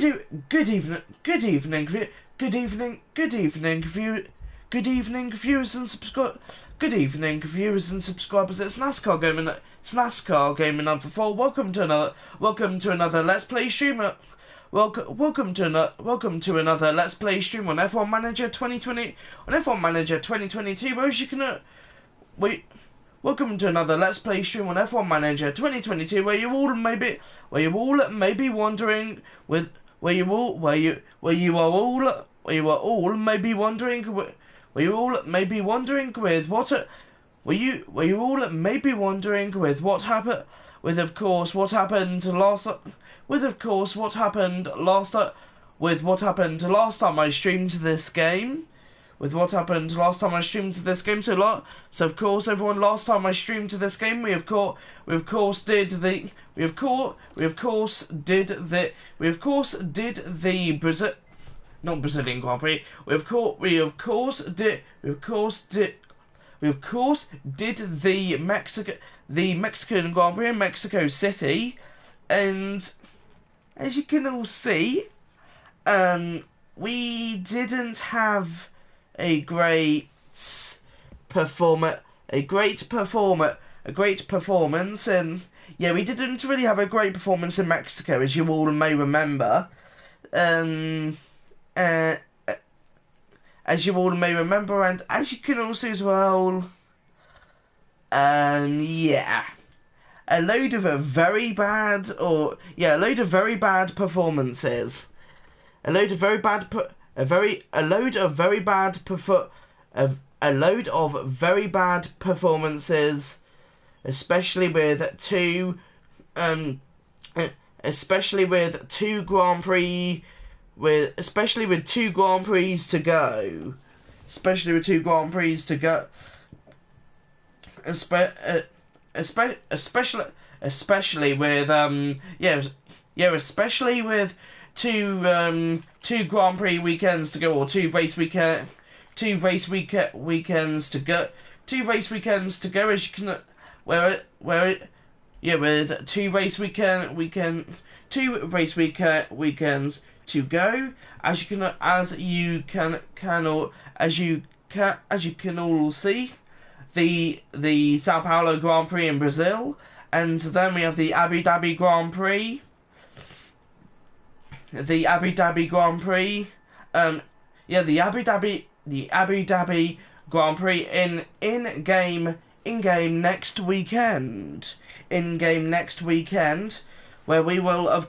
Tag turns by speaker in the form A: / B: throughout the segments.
A: Good evening, viewers and subscribers. It's NASCAR Gaming Number 4. Welcome to another Let's Play streamer. Welcome to another Let's Play stream on F1 Manager 2020 on F1 Manager 2022. Welcome to another Let's Play stream on F1 Manager 2022, where you all may be wondering with what happened last time I streamed this game. So of course, everyone, last time I streamed to this game, we of course did the Brazilian Grand Prix. We of course did the Mexican Grand Prix in Mexico City, and as you can all see, we didn't have a great performance, and yeah, we didn't really have a great performance in Mexico, as you all may remember. As you all may remember, and as you can also as well, yeah, a load of very bad performances, a load of very bad performances, especially with two Grand Prix to go. Especially with two Grand Prix weekends to go, or two race weekends to go, as you can, with two race weekends to go, as you can all see, the Sao Paulo Grand Prix in Brazil, and then we have the Abu Dhabi Grand Prix. The Abu Dhabi Grand Prix in game next weekend. Where we will of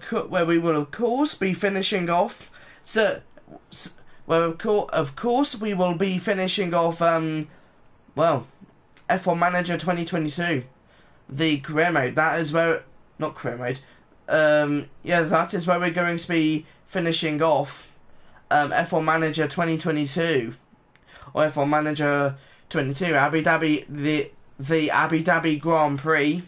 A: course be finishing off. We will be finishing off. F1 Manager 2022, the career mode. That is where, not career mode. That is where we're going to be finishing off F1 Manager 2022, or F1 Manager 22, Abu Dhabi, the Abu Dhabi Grand Prix,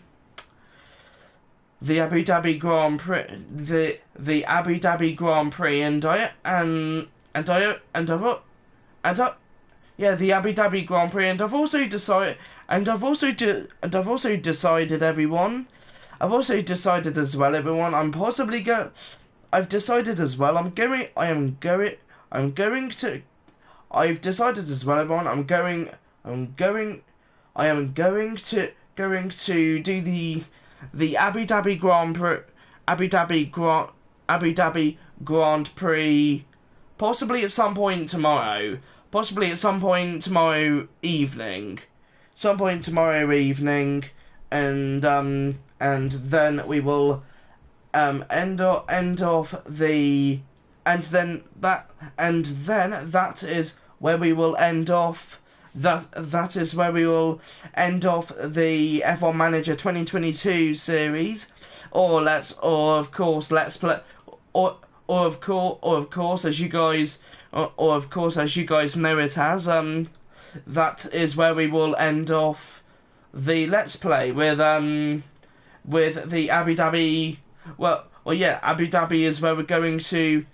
A: the Abu Dhabi Grand Prix, the Abu Dhabi Grand Prix, and I've also decided, everyone. I've decided as well, everyone. I'm going to do the Abu Dhabi Grand Prix, possibly at some point tomorrow evening, and then we will that is where we will end off the F1 Manager 2022 series, or of course as you guys know it as, that is where we will end off the Let's Play with the Abu Dhabi. Abu Dhabi is where we're going to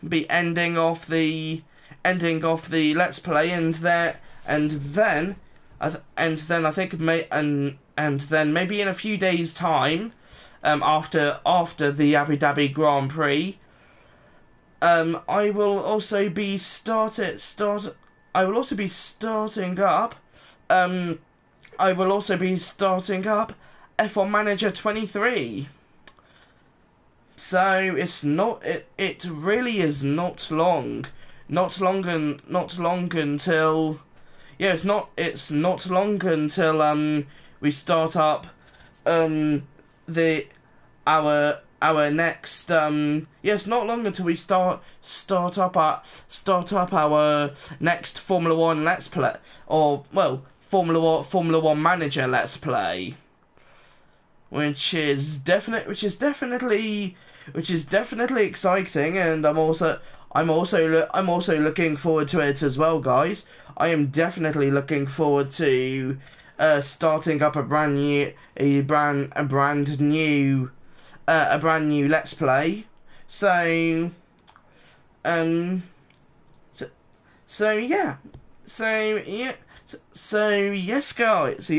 A: be ending off the Let's Play, and then I think maybe in a few days' time, after the Abu Dhabi Grand Prix, I will also be I will also be starting up. I will also be starting up F1 Manager 23. So it's not. It really is not long. Not long until. Yeah, it's not long until we start up the our next yeah, it's not long until we start up our next Formula One Let's Play, or well, Formula One Manager Let's Play, which is definitely exciting, and I'm also looking forward to it as well, guys. I am definitely looking forward to starting up a brand new Let's Play. So so yeah. So yeah. So yes, guys.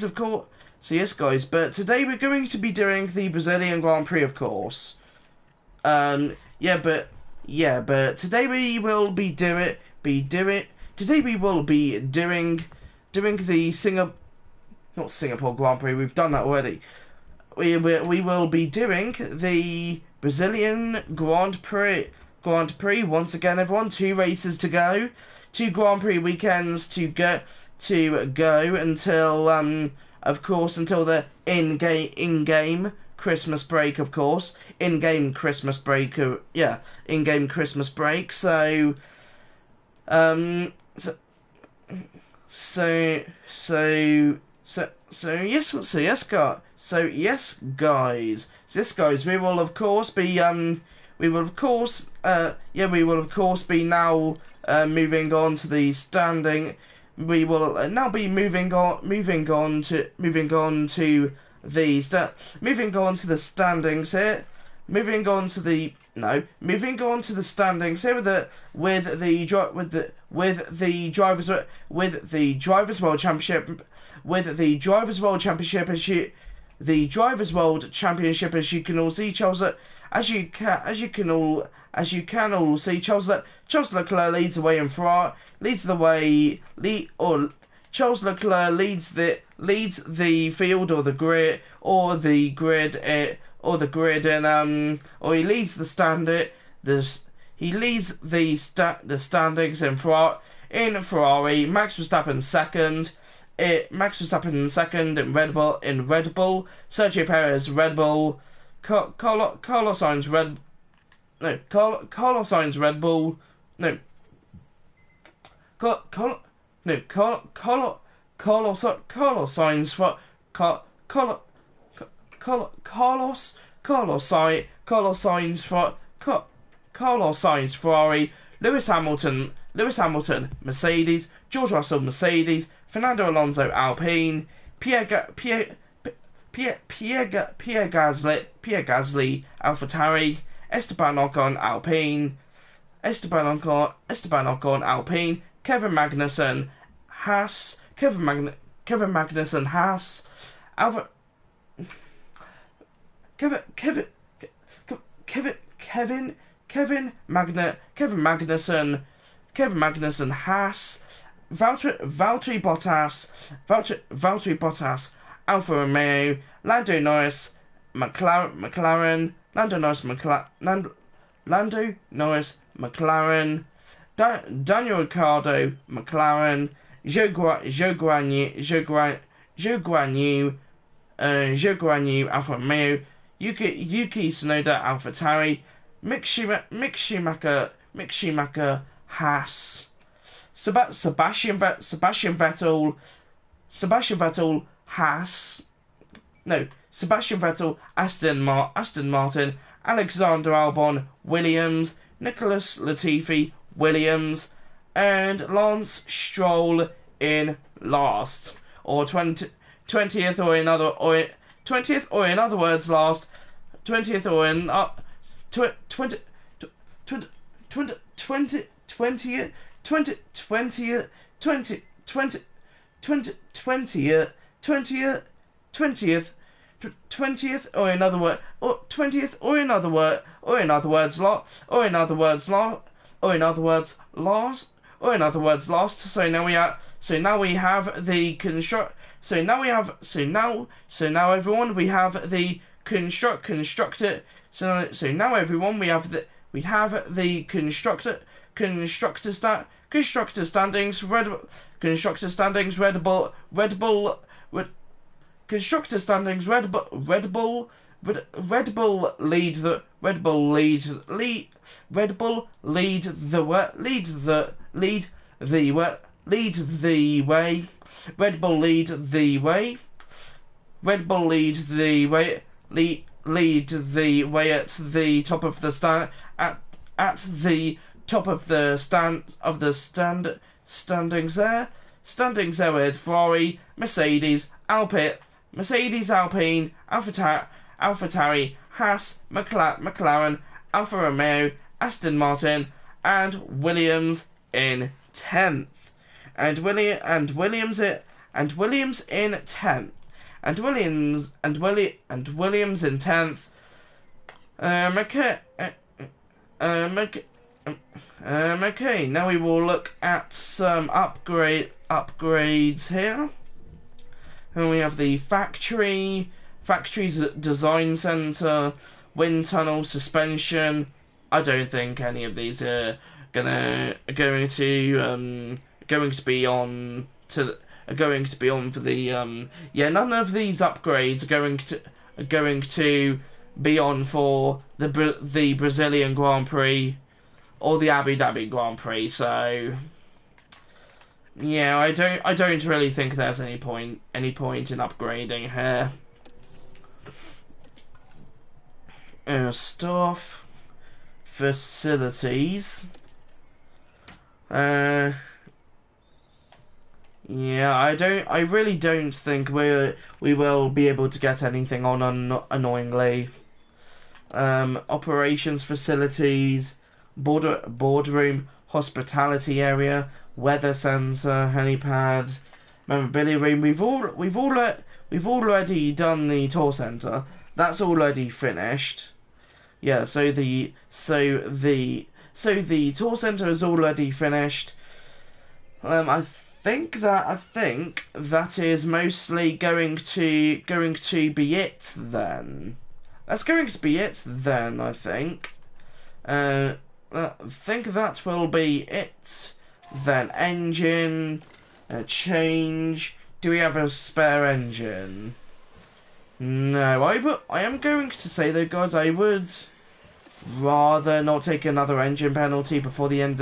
A: Of course. So yes, guys. But today we're going to be doing the Brazilian Grand Prix, of course. But today we will be doing the not Singapore Grand Prix. We've done that already. We will be doing the Brazilian Grand Prix. Once again, everyone. 2 races to go. 2 Grand Prix weekends to go until of course, until the in-game Christmas break, of course. In-game Christmas break. In-game Christmas break. So yes, guys. We will of course be now moving on to the standing. We will now be moving on to the standings here. Moving on to the standings here with the drivers' world championship. As you can all see, Charles Leclerc leads the way in Ferrari. Charles Leclerc leads the field or the grid, and he leads the standings in Ferrari. Max Verstappen second in Red Bull. Sergio Perez Red Bull. Carlos Sainz Red Bull. Carlos Sainz Ferrari. Lewis Hamilton Mercedes. George Russell Mercedes. Fernando Alonso Alpine. Pierre Gasly AlphaTauri. Esteban Ocon Alpine. Kevin Magnussen Haas. Kevin Magnussen Haas. Kevin Magnussen Haas. Valtteri Bottas Alfa Romeo. Lando Norris McLaren. Daniel Ricciardo McLaren. Zhou Guan Yu Alfa Romeo. Yuki Tsunoda AlphaTauri. Mick Schumacher Haas. Sebastian Vettel Haas. No, Sebastian Vettel Aston Martin. Alexander Albon Williams. Nicholas Latifi Williams, and Lance Stroll in last, or 20th, or in other words last, 20th or in 20th 20th 20th, or in other words, or 20th, or in other words, last. So now we have the construct. So now everyone, we have the constructor. So now everyone, we have the constructor standings. Constructor standings. Red Bull. Constructor standings. Red Bull lead the way. Red Bull lead the way. Lead the way at the top of the stand at the top of the standings there with Ferrari, Mercedes, Alpine, AlphaTauri, Haas, McLaren, Alfa Romeo, Aston Martin, and Williams in 10th. And Williams in 10th. And Williams in 10th. Okay, now we will look at some upgrades here. And we have the factory's design center, wind tunnel, suspension. I don't think any of these are going to be on for the none of these upgrades are going to be on for the Brazilian Grand Prix or the Abu Dhabi Grand Prix. So yeah, I don't really think there's any point in upgrading here. Staff facilities. Yeah, I really don't think we will be able to get anything on annoyingly. Operations facilities, boardroom, hospitality area, weather center, helipad, memorabilia room. We've already done the tour center. That's already finished. Yeah, so the tour center is already finished. I think that is mostly going to be it then. That's going to be it then, I think. I think that will be it then. Engine change. Do we have a spare engine? No, I am going to say though, guys, I would rather not take another engine penalty before the end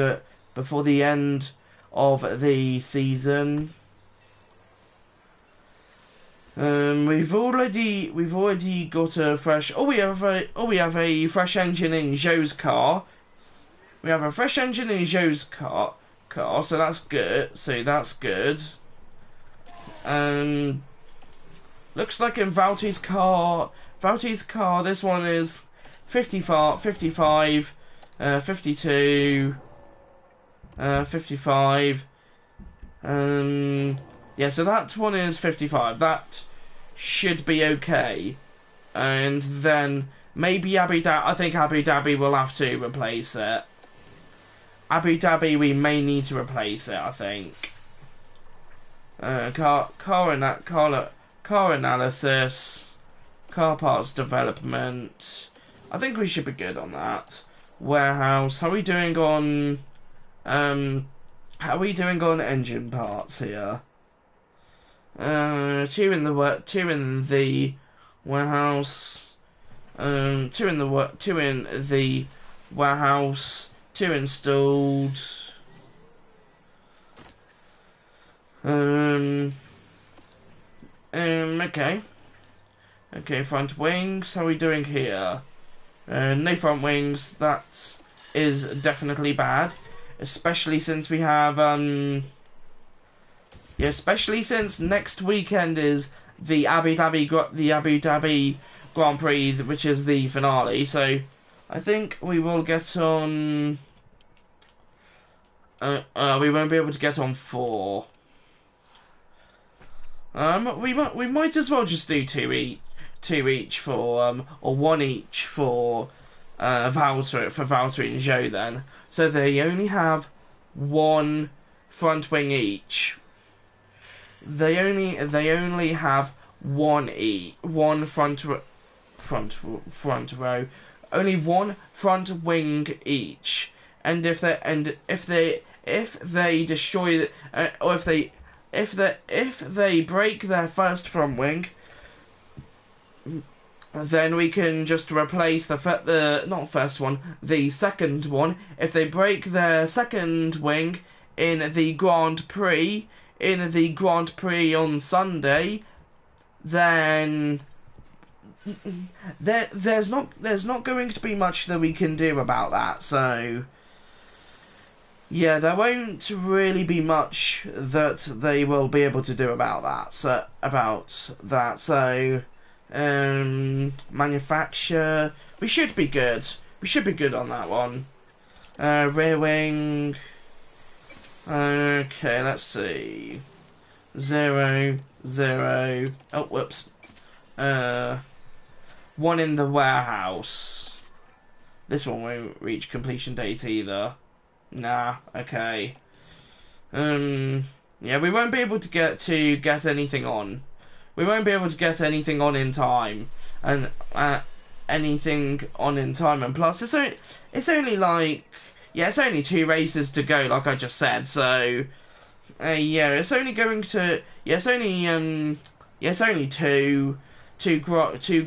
A: of the season. We've already got a fresh. We have a fresh engine in Joe's car. We have a fresh engine in Joe's car. So that's good. Looks like in Valtti's car, this one is 55, 52, 55. Yeah, so that one is 55. That should be okay. And then maybe I think Abu Dhabi will have to replace it. Abu Dhabi, we may need to replace it, I think. Car analysis, car parts development. I think we should be good on that. Warehouse. How are we doing on engine parts here? Two in the warehouse. Two in the warehouse. 2 installed. Okay. Okay, front wings. How are we doing here? No front wings. That is definitely bad, especially since we have especially since next weekend is the Abu Dhabi Grand Prix, which is the finale. So I think we will get on. We won't be able to get on 4. We might as well just do 2 two each for or one each for Valtteri and Zhou then. So they only have one front wing each. They only have one front row, only one front wing each. And if they destroy or if they break their first front wing, then we can just replace the second one. If they break their second wing in the Grand Prix on Sunday, then there's not going to be much that we can do about that. So yeah, there won't really be much that they will be able to do about that. So manufacture, we should be good. We should be good on that one. Rear wing. Okay, let's see. 0, 0. Oh, whoops. One in the warehouse. This one won't reach completion date either. Nah. Okay. Yeah, we won't be able to get anything on. We won't be able to get anything on in time, and And plus, it's only like, yeah, it's only 2 races to go, like I just said. So, yeah, it's only going to, yeah, it's only two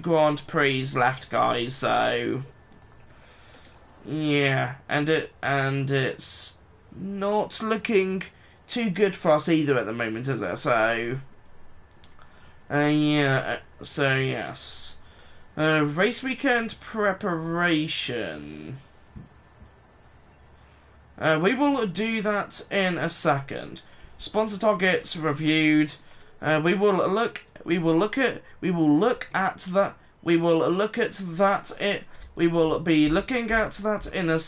A: Grand Prix left, guys. So, yeah, and it's not looking too good for us either at the moment, is it? So, yeah, so yes. Race weekend preparation. We will do that in a second. Sponsor targets reviewed. We will look at that in a second. We'll be looking at that in a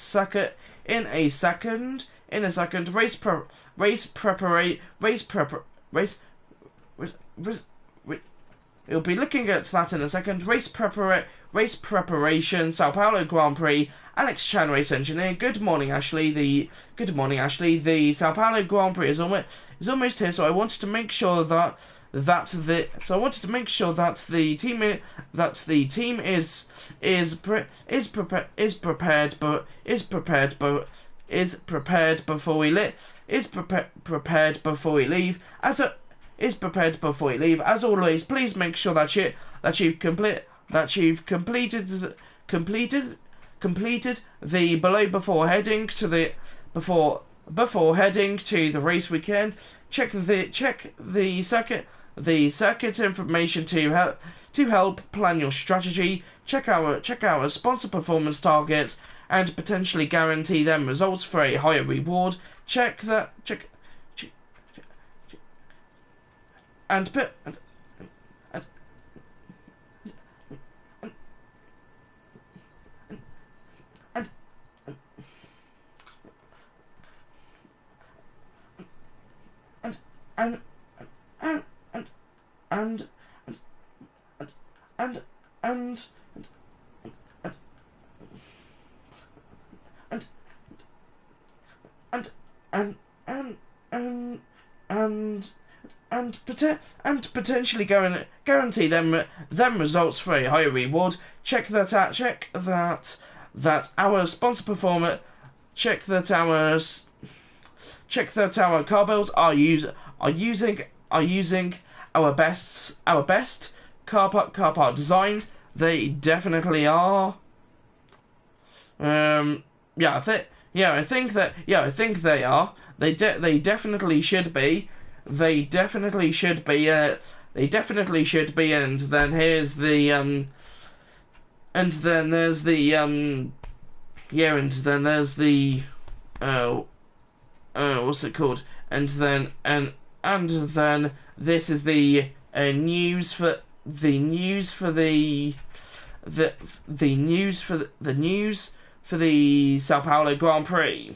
A: second. Race preparation. Sao Paulo Grand Prix. Alex Chan, race engineer. Good morning, Ashley. The Sao Paulo Grand Prix is almost here. So I wanted to make sure that the team is prepared before we leave. Is prepared before you leave. As always, please make sure that you've completed the below before heading to the race weekend. Check the circuit information to help plan your strategy. Check our sponsor performance targets and potentially guarantee them results for a higher reward. And potentially guarantee them results for a higher reward. Check that our sponsor performer. Check that our car builds are using our best car part designs. They definitely are. I think they are. They definitely should be. They definitely should be. And then here's the and then there's the what's it called? And then this is the news for the Sao Paulo Grand Prix.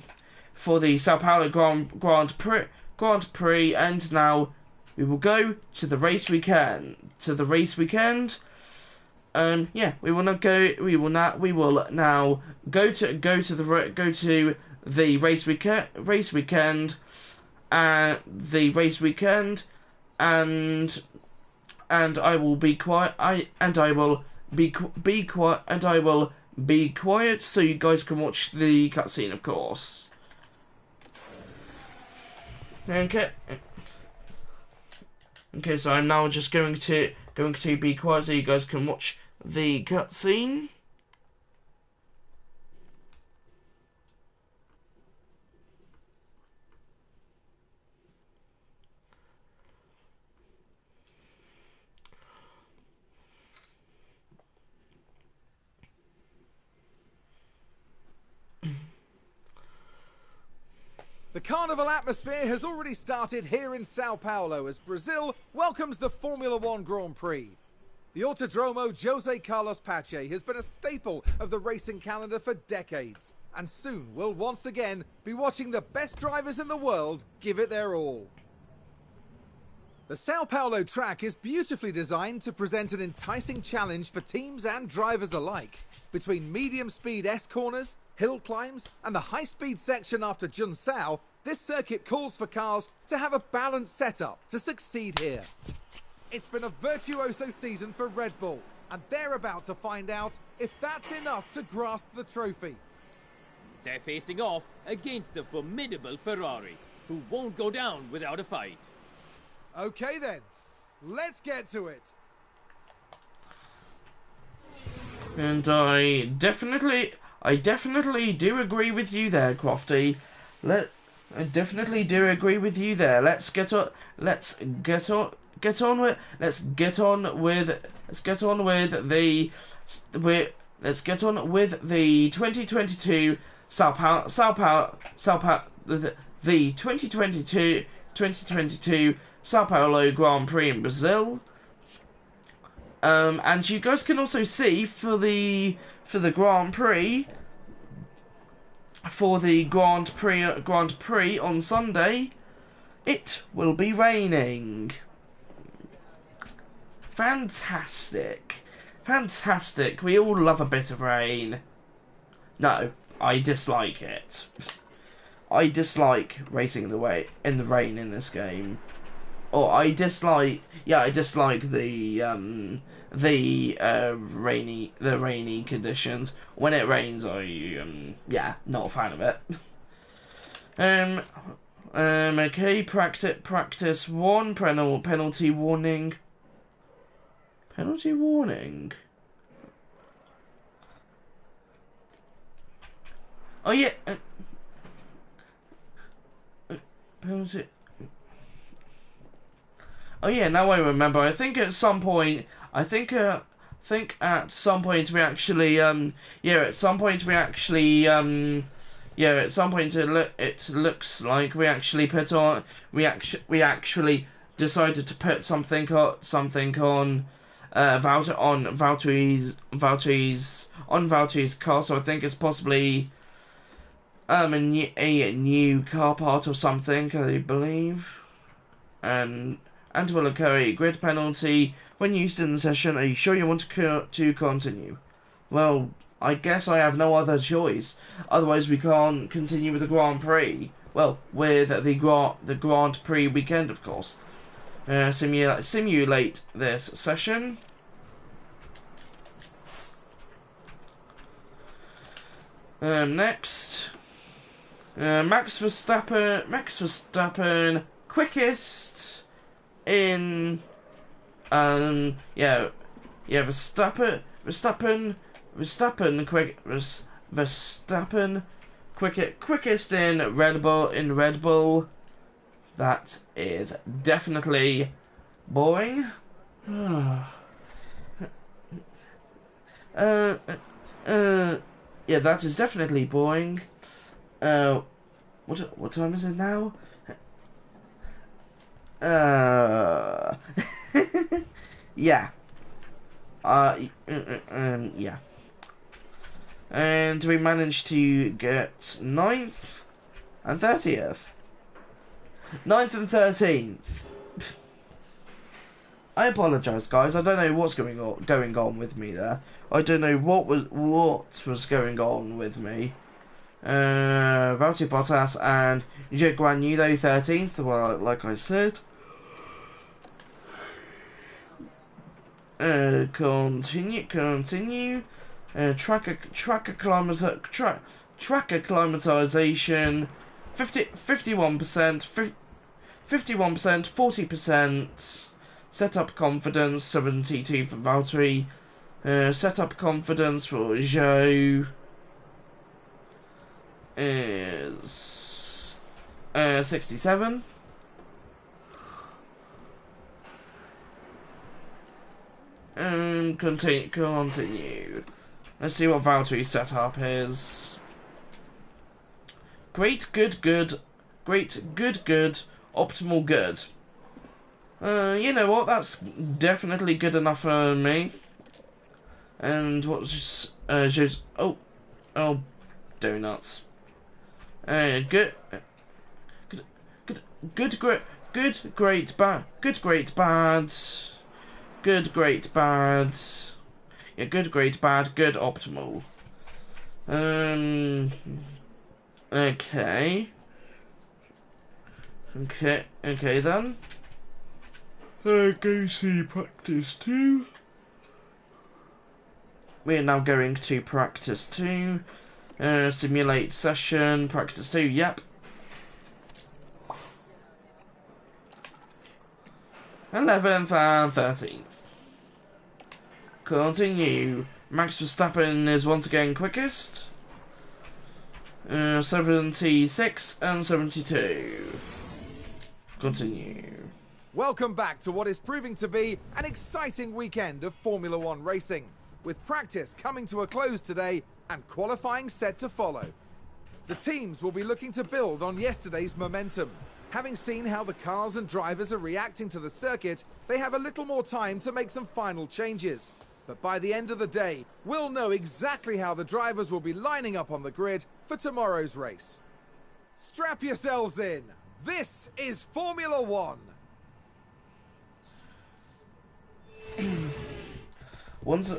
A: For the Sao Paulo Grand Prix, and now we will go to the race weekend. Yeah, we will now go. We will now go to the race weekend, and I will be quiet. I will be quiet, and I will be quiet, so you guys can watch the cutscene, of course. Okay. Okay, so I'm now just going to be quiet so you guys can watch the cutscene.
B: The carnival atmosphere has already started here in Sao Paulo as Brazil welcomes the Formula One Grand Prix. The Autodromo Jose Carlos Pache has been a staple of the racing calendar for decades, and soon we'll once again be watching the best drivers in the world give it their all. The Sao Paulo track is beautifully designed to present an enticing challenge for teams and drivers alike. Between medium-speed S-corners, hill climbs, and the high-speed section after Junsao, this circuit calls for cars to have a balanced setup to succeed here. It's been a virtuoso season for Red Bull, and they're about to find out if that's enough to grasp the trophy.
C: They're facing off against the formidable Ferrari, who won't go down without a fight.
B: Okay then, let's get to it.
A: And I definitely do agree with you there, Crofty. I definitely do agree with you there. Let's get on with the 2022 the 2022 Sao Paulo Grand Prix in Brazil. And you guys can also see for the Grand Prix on Sunday, it will be raining. Fantastic. We all love a bit of rain. No, I dislike it. I dislike racing in the rain in this game. Or I dislike the rainy conditions. When it rains, not a fan of it. Okay, practice one, penalty warning. Penalty warning. Oh yeah. Penalty. Oh yeah, now I remember. I think at some point we actually it looks like we actually decided to put something on Valtteri's car, so I think it's possibly a new car part or something, I believe, and will occur a grid penalty when used in the session. Are you sure you want to continue? Well, I guess I have no other choice. Otherwise, we can't continue with the Grand Prix. Well, with the Grand Prix weekend, of course. Simulate this session. Next, Max Verstappen, quickest in Verstappen quickest in Red Bull. That is definitely boring. Yeah, that is definitely boring. What time is it now? Yeah. Yeah. And we managed to get 9th and 30th. 9th and 13th. I apologise, guys. I don't know what's going on with me there. I don't know what was going on with me. Valtteri Bottas and Zhou Guanyu 13th. Well, like I said. Continue. Tracker acclimatization. 51%. 51%. 40%. Setup confidence. 72 for Valtteri. Setup confidence for Zhou is 67. And continue. Let's see what Valtteri's setup is. Great, good, optimal, good. You know what? That's definitely good enough for me. And what's just oh, donuts. Good, great, bad. Good, great, bad. Yeah, good, great, bad, good, optimal. Okay. Okay then. Go see practice 2. We are now going to practice 2. Simulate session, practice 2, yep. 11th and 13th. Continue. Max Verstappen is once again quickest. 76 and 72. Continue.
B: Welcome back to what is proving to be an exciting weekend of Formula One racing, with practice coming to a close today and qualifying set to follow. The teams will be looking to build on yesterday's momentum. Having seen how the cars and drivers are reacting to the circuit, they have a little more time to make some final changes. But by the end of the day, we'll know exactly how the drivers will be lining up on the grid for tomorrow's race. Strap yourselves in. This is Formula One.
A: Once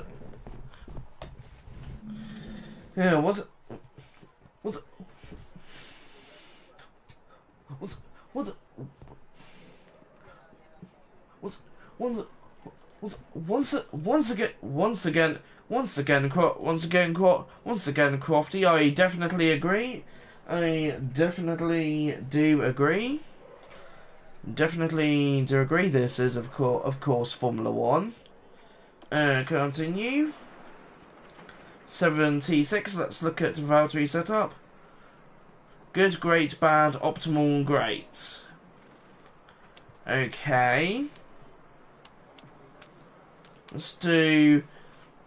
A: again, Crofty, I definitely agree. I definitely do agree. This is of course Formula One. Continue. 76. Let's look at Valtteri setup. Good, great, bad, optimal, great. Okay. Let's do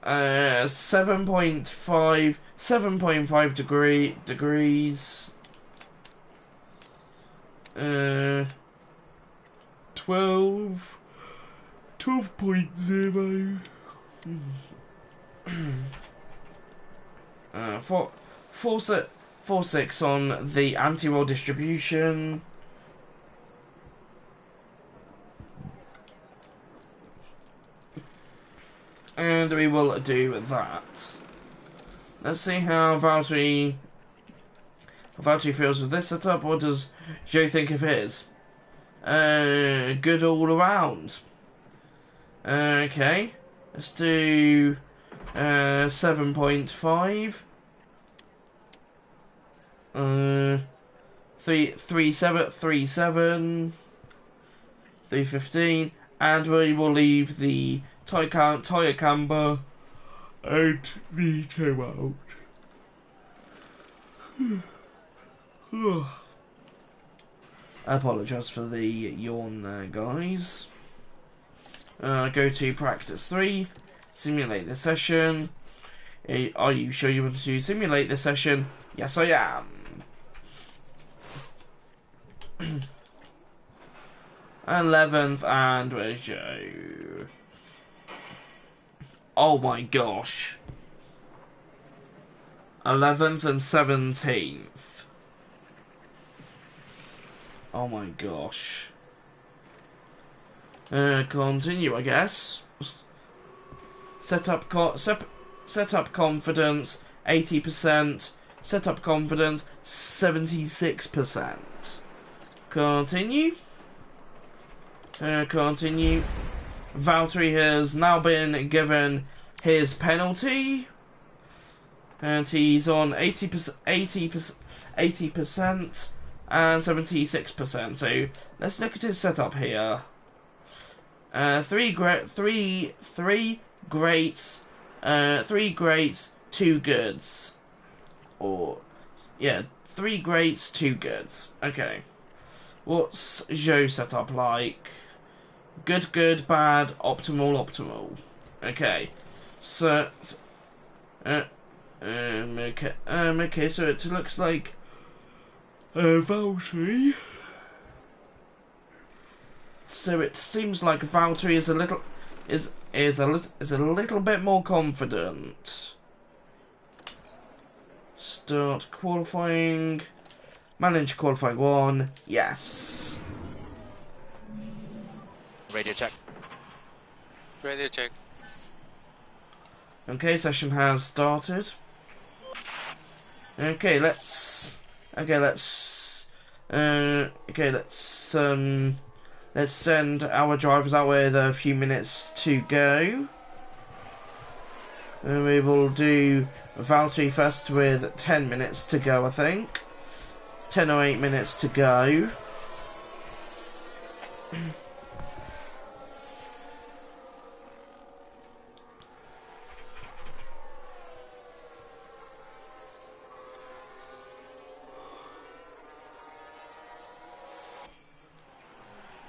A: 7.5 degrees. 12.0. 4.6 on the anti-roll distribution. And we will do that. Let's see how Valtteri feels with this setup. What does Joe think of his? Good all around. Okay. Let's do 7.5. 3.7, 3.15, and we will leave the tyre camber and the toe out. I apologise for the yawn there, guys. Go to practice 3. Simulate the session. Are you sure you want to simulate the session? Yes, I am. 11th and where's Joe? Oh my gosh. 11th and 17th. Oh my gosh. Continue, I guess. Setup confidence 80%. Setup confidence 76%. Continue. Continue. Valtteri has now been given his penalty, and he's on 80% and 76%. So let's look at his setup here. Three greats, 2 goods, or yeah, 3 greats, 2 goods. Okay, what's Joe's setup like? Good, good, bad, optimal, optimal. Okay, so okay, so it looks like Valtteri. So it seems like Valtteri is a little bit more confident. Start qualifying. Manage qualifying 1. Yes.
D: Radio check.
E: Radio check.
A: Okay, session has started. Okay, let's send our drivers out with a few minutes to go. And we will do Valtteri first with 10 minutes to go, I think. 10 or 8 minutes to go.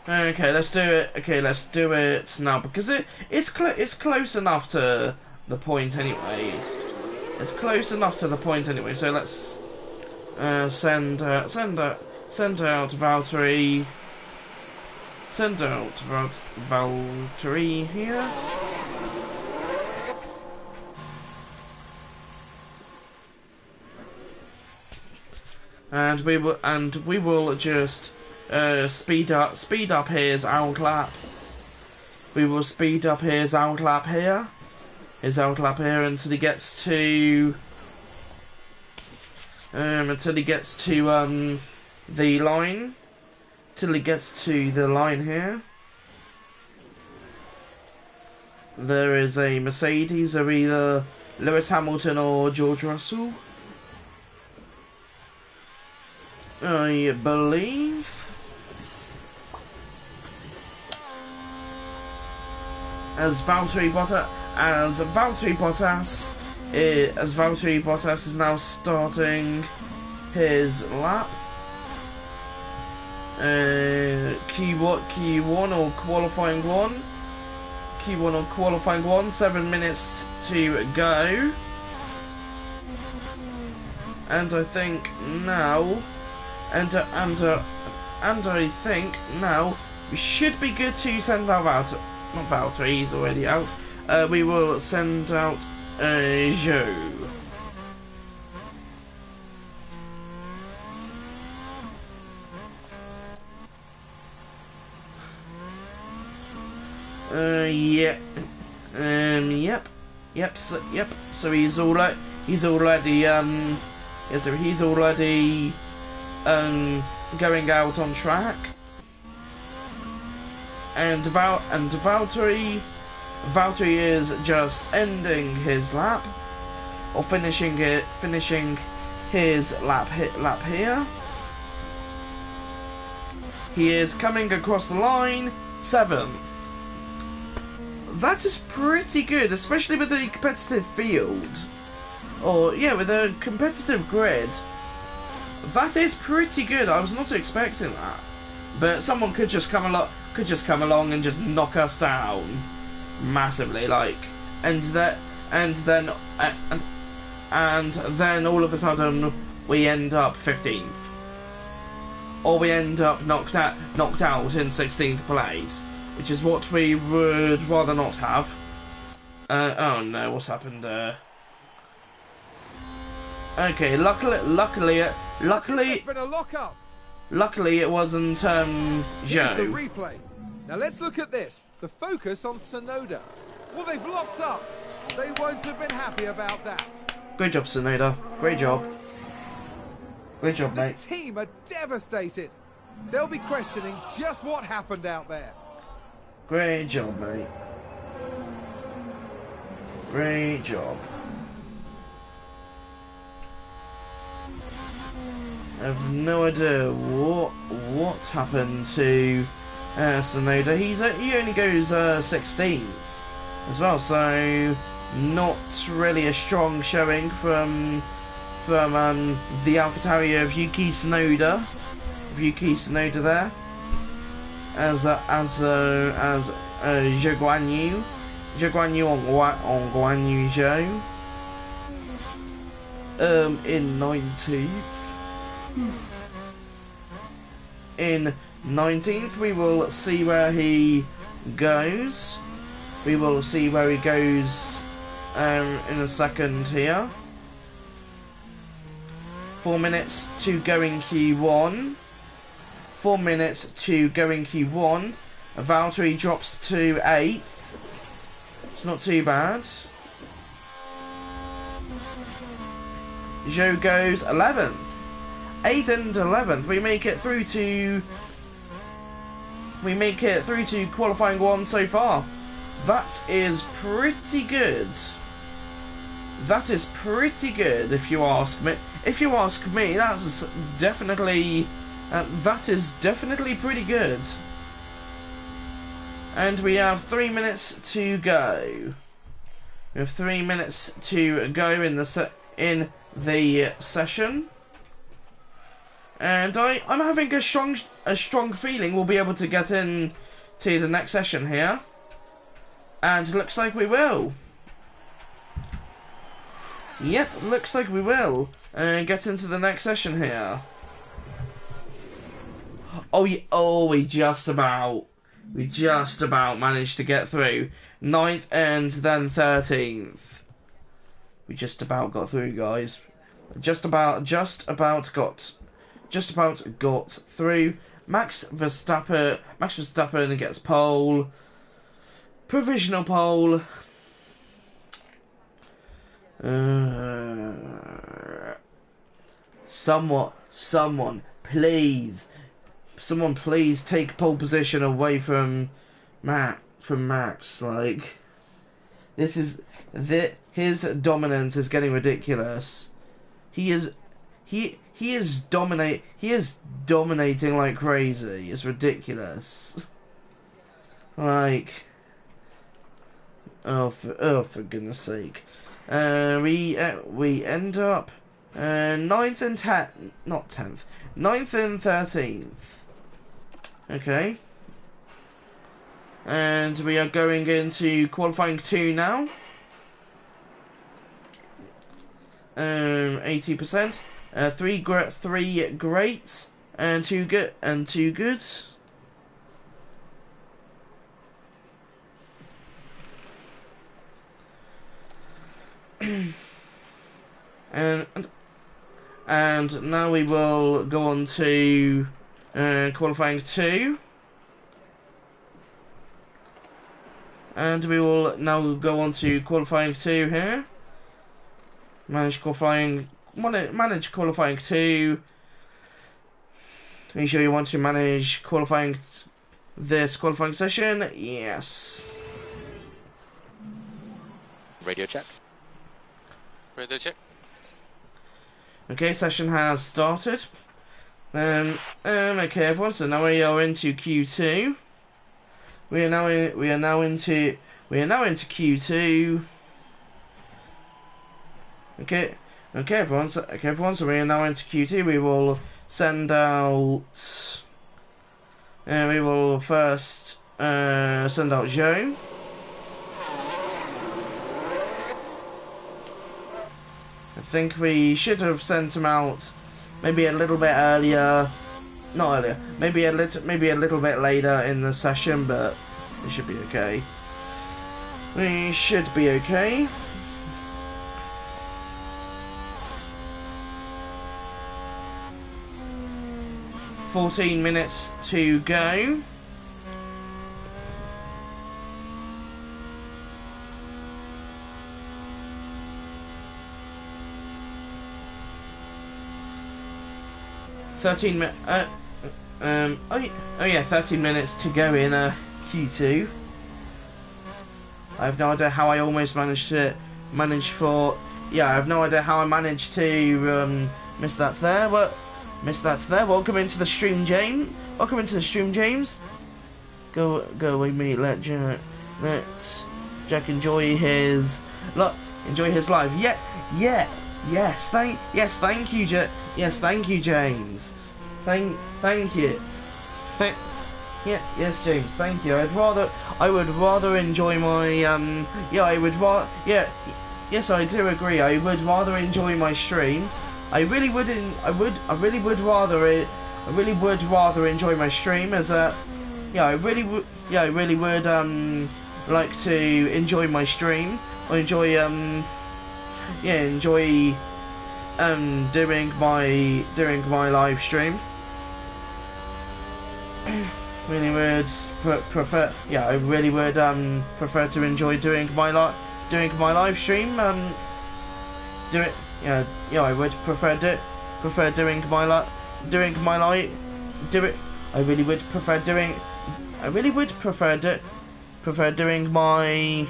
A: Okay, let's do it. Okay, let's do it now because it's close enough to the point anyway. It's close enough to the point anyway. So let's send out Valtteri. Send out Valtteri here. And we will just speed up his outlap. We will speed up his outlap here. Until he gets to the line. Till he gets to the line here. There is a Mercedes of either Lewis Hamilton or George Russell, I believe. As Valtteri Bottas is now starting his lap. Q1 or qualifying 1. Q1 or qualifying 1. 7 minutes to go. And I think now, and I think now we should be good to send out Valtteri. Not Valtteri, he's already out. We will send out Joe. Yep. So he's already going out on track. And Valtteri is just ending his lap, or finishing his lap here. He is coming across the line, 7th. That is pretty good, especially with a competitive field, or yeah, with a competitive grid. That is pretty good. I was not expecting that, but someone could just come along and just knock us down massively, like, and then all of a sudden we end up 15th, or we end up knocked out in 16th place, which is what we would rather not have. Oh no, what's happened there? Okay, luckily
B: There's been a lock-up.
A: Luckily, it wasn't
B: Here's the
A: Joe.
B: replay. Now let's look at this. The focus on Sonoda. Well, they've locked up. They won't have been happy about that.
A: Great job, Sonoda. Great job. Great job,
B: The
A: mate.
B: team are devastated. They'll be questioning just what happened out there.
A: Great job, mate. Great job. I have no idea what happened to Sonoda. He only goes 16th as well, so not really a strong showing from the AlphaTauri of Yuki Tsunoda. There as Zhou Guan Yu on Guan Yu Zhou in 19th. In 19th, we will see where he goes. We will see where he goes in a second here. 4 minutes to go in Q1. 4 minutes to go in Q1. Valtteri drops to 8th. It's not too bad. Zhou goes 11th. 8th and 11th. We make it through to qualifying 1 so far. That is pretty good. That is pretty good, if you ask me. If you ask me, that's definitely that is definitely pretty good. And we have 3 minutes to go. We have 3 minutes to go in the session. And I'm having a strong feeling we'll be able to get in to the next session here. And it looks like we will. Yep, looks like we will. Get into the next session here. We just about managed to get through. 9th and then 13th. We just about got through, guys. Just about got through. Max Verstappen gets pole. Provisional pole. Someone please take pole position away from Max. Like, his dominance is getting ridiculous. He is dominating like crazy. It's ridiculous. Like, for goodness sake. We end up 9th and 10th, not 10th, 9th and 13th. Okay. And we are going into qualifying 2 now. 80%. 3 greats and 2 good and 2 good. And now we will go on to qualifying 2. And we will now go on to qualifying 2 here. Manage qualifying 2. Are you sure you want to manage this qualifying session? Yes.
D: Radio check.
E: Radio check.
A: Okay, session has started. Okay, everyone. So now we are into Q2. We are now into Q2. Okay, everyone. So we are now into Q2. We will send out. We will first send out Zhou. I think we should have sent him out maybe a little bit earlier. Not earlier. Maybe a little bit later in the session, but we should be okay. We should be okay. ...14 minutes to go. 13 minutes. Oh yeah, 13 minutes to go in Q2. I have no idea how I almost managed to I have no idea how I managed to miss that there. But miss that there. Welcome into the stream, James. Welcome into the stream, James. Go away, mate. Let Jack enjoy his life. Yes, thank you, thank you, James. Thank you. Yes, James, thank you. I would rather enjoy my yes, I do agree. I would rather enjoy my stream. I really would rather enjoy my stream as a I really would like to enjoy my stream. Or enjoy doing my live stream. Really would prefer. Yeah, I really would prefer to enjoy doing my live stream. Do it. Yeah, I would prefer doing my live. Do it. I really would prefer doing. I really would prefer doing my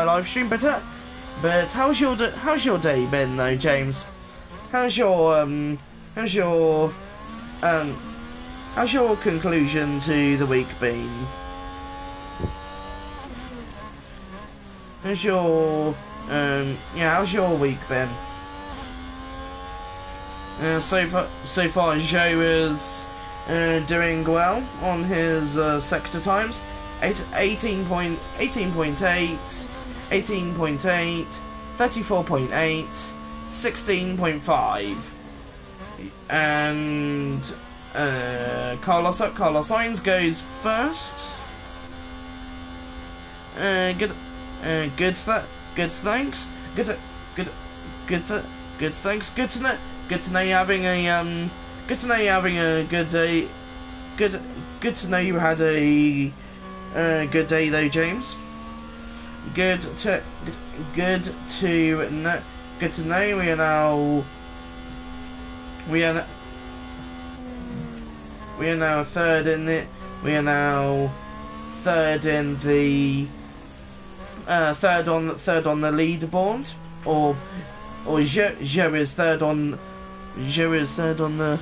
A: live stream. But how's your day been though, James? How's your conclusion to the week been? How's your week been? So far, Joe is doing well on his sector times. 18.8, 18.8, 34.8, 16.5. And Carlos Sainz goes first. Good thanks. Good thanks. Good to know you having a good day. Good to know you had a good day though, James. Good to know we are now third in the third on the leaderboard, or Joe is third on the.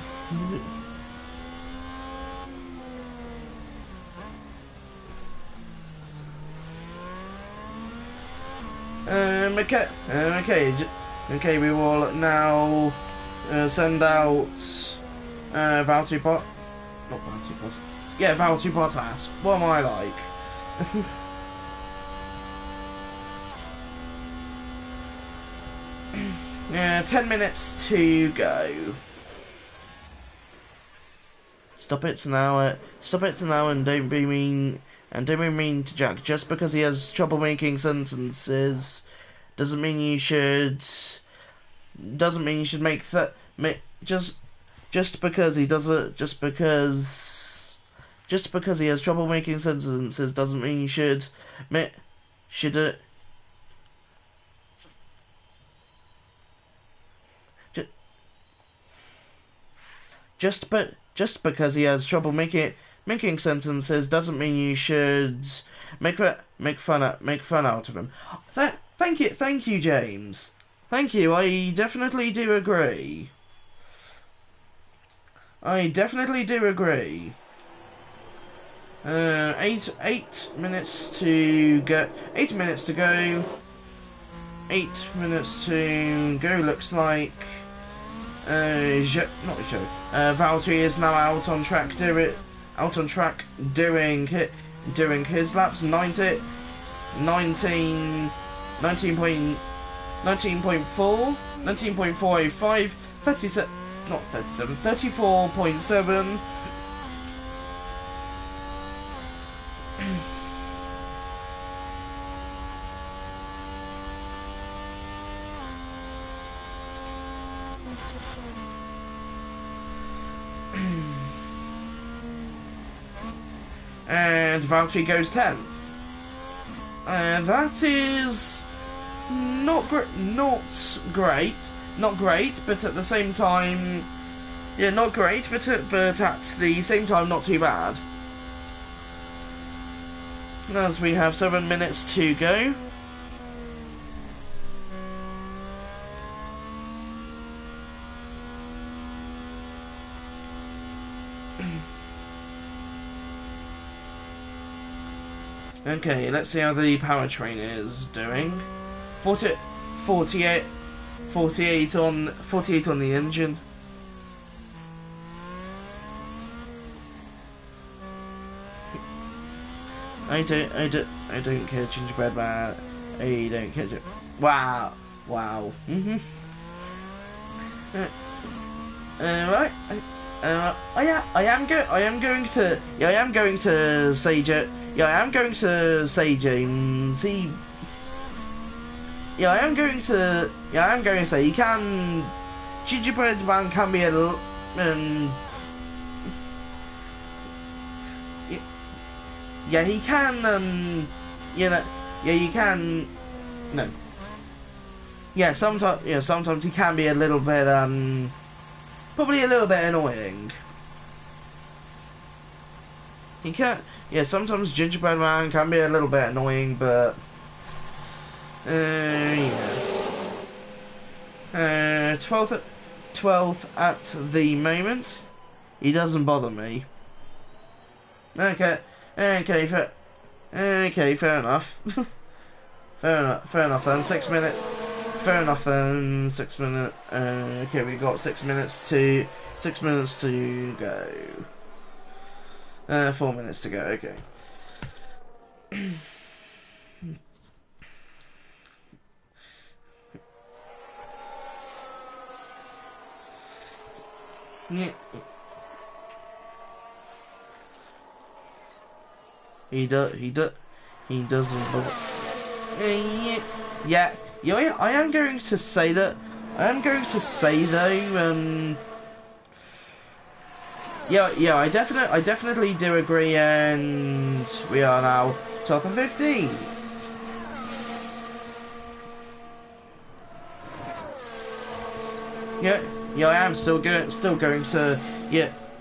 A: Okay, we will now send out Valtteri Bottas. What am I like? 10 minutes to go. Stop it now, and don't be mean to Jack. Just because he has trouble making sentences doesn't mean you should make that. Just because he has trouble making sentences doesn't mean you should. Just because he has trouble making sentences doesn't mean you should make fun out of him. Thank you, James. Thank you. I definitely do agree. 8 minutes to go. 8 minutes to go. 8 minutes to go. Looks like Valtteri is now out on track doing his laps. 19.4, 19.405, 34.7. And Valtteri goes 10th. That is not great. not great, but at the same time, yeah, not great, but at the same time, not too bad. As we have 7 minutes to go. Okay, let's see how the powertrain is doing. 48 on the engine. I don't care, gingerbread man. I don't care. Wow. Right. I am going to say James. I am going to say he can. Gingerbread man can be a little. Yeah, he can. You can. No. Yeah, sometimes he can be a little bit. Probably a little bit annoying. He can. Yeah, sometimes Gingerbread Man can be a little bit annoying, but. Yeah. 12th at the moment. He doesn't bother me. Okay, fair enough. fair enough then. 6 minutes. Fair enough then. 6 minutes. Okay, we got 6 minutes to go. 4 minutes to go. Okay. Yeah. He doesn't bother. Yeah, I am going to say that. I am going to say though, yeah, I definitely do agree, and we are now 12th and 15. Yeah, I am still going to,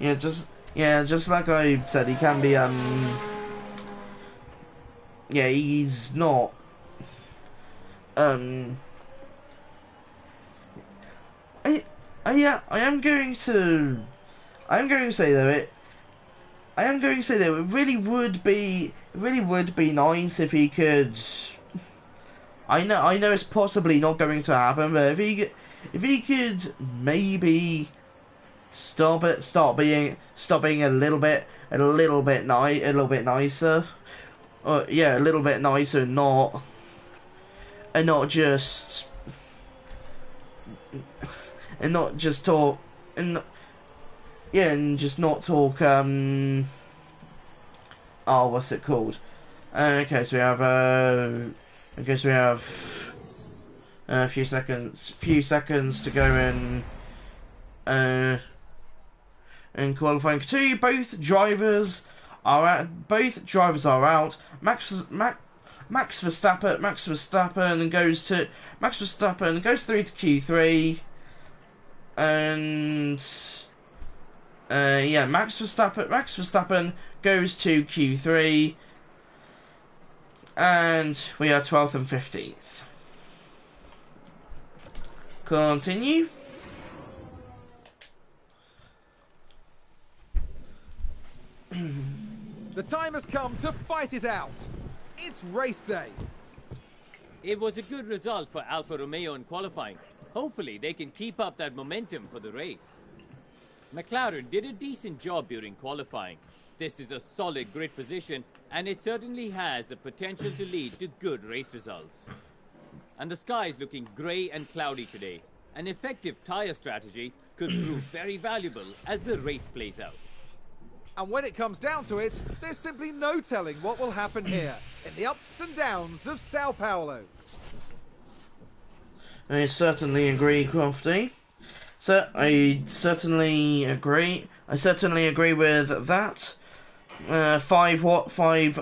A: just like I said, he can be, yeah, he's not, I am going to say though it really would be nice if he could. I know it's possibly not going to happen, but if he could maybe stop being a little bit nicer. Yeah, a little bit nicer, not just talk, and just not talk. Oh, what's it called? Okay, so we have a few seconds to go in qualifying 2. Both drivers are out. Max Verstappen goes through to Q3, and Max Verstappen goes to Q3, and we are 12th and 15th. Continue.
B: The time has come to fight it out. It's race day.
C: It was a good result for Alfa Romeo in qualifying. Hopefully they can keep up that momentum for the race. McLaren did a decent job during qualifying. This is a solid grid position, and it certainly has the potential to lead to good race results. And the sky is looking grey and cloudy today. An effective tyre strategy could prove very valuable as the race plays out.
B: And when it comes down to it, there's simply no telling what will happen here in the ups and downs of Sao Paulo.
A: I certainly agree, Crofty. So I certainly agree with that. 5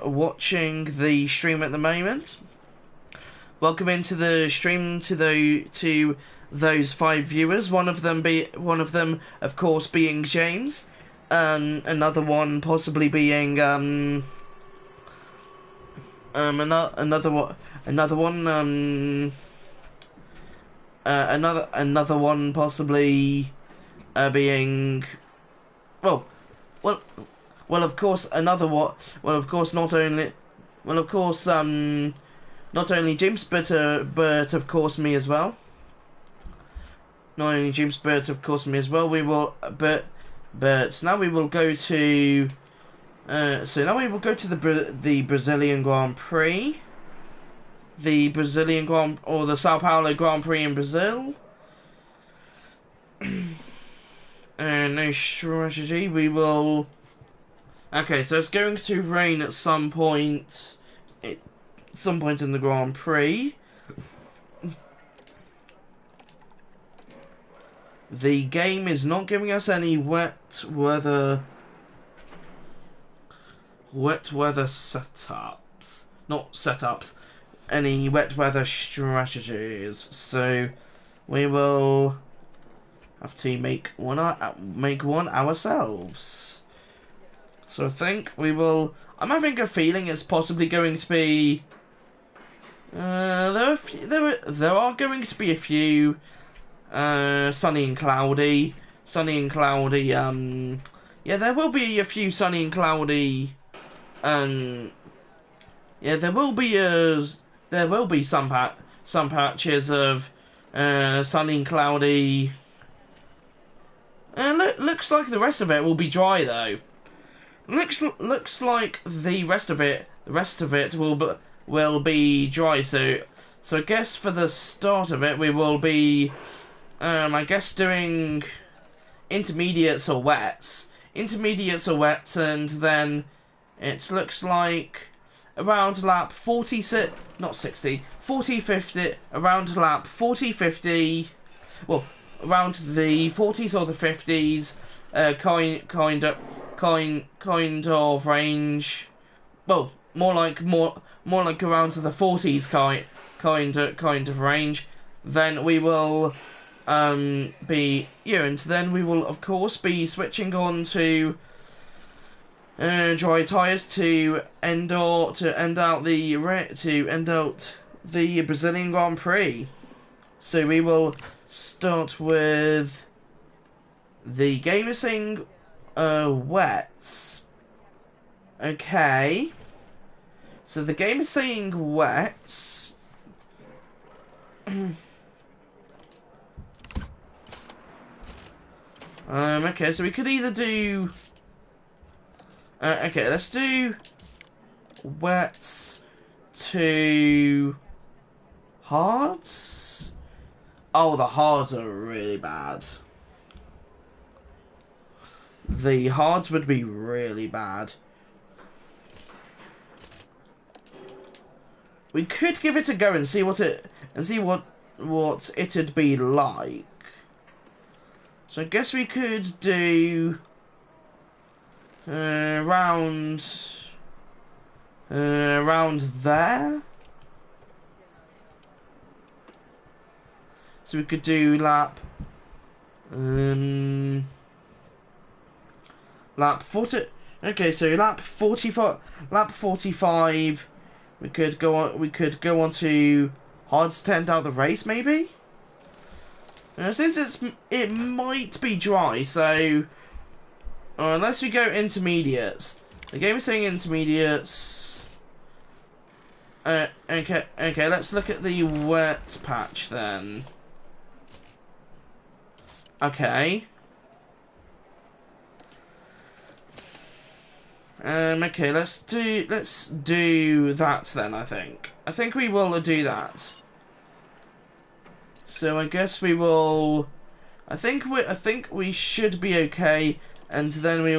A: watching the stream at the moment. Welcome into the stream to those 5 viewers. One of them, of course, being James. Another one possibly being another one possibly being well of course not only James but of course me as well. Not only James but of course me as well. We will but now we will go to the Brazilian Grand Prix. The Sao Paulo Grand Prix in Brazil. No strategy. We will. Okay, so it's going to rain at some point. In the Grand Prix. The game is not giving us any wet weather setups. Not setups. Any wet weather strategies. So we will have to make one ourselves. So I think we will. I'm having a feeling it's possibly going to be. There are going to be a few sunny and cloudy. Yeah, there will be a few sunny and cloudy. Yeah, there will be some patches of sunny and cloudy. Looks like the rest of it will be dry though. Looks like the rest of it will be dry. So I guess for the start of it we will be I guess doing intermediates or wets, and then it looks like around lap 40, not 60, 40, 50, around lap 40, 50, well, around the 40s or the 50s, kind of range. Well, more like around to the 40s kind of range. Then we will be and then we will of course be switching on to dry tyres to end out the Brazilian Grand Prix. So we will start with the game is saying wets. Okay. So the game is saying wets. Okay, so we could either do. Okay, let's do wets to hards. Oh, the hards are really bad. The hards would be really bad. We could give it a go and see what it'd be like. So I guess we could do around there. So we could do lap 40. Okay, so lap 45. We could go on to hards to end out the race, maybe. Since it might be dry, so unless we go intermediates, the game is saying intermediates. Okay, let's look at the wet patch then. Okay. Okay, let's do that then. I think we will do that. So I guess we will. I think we should be okay, and then we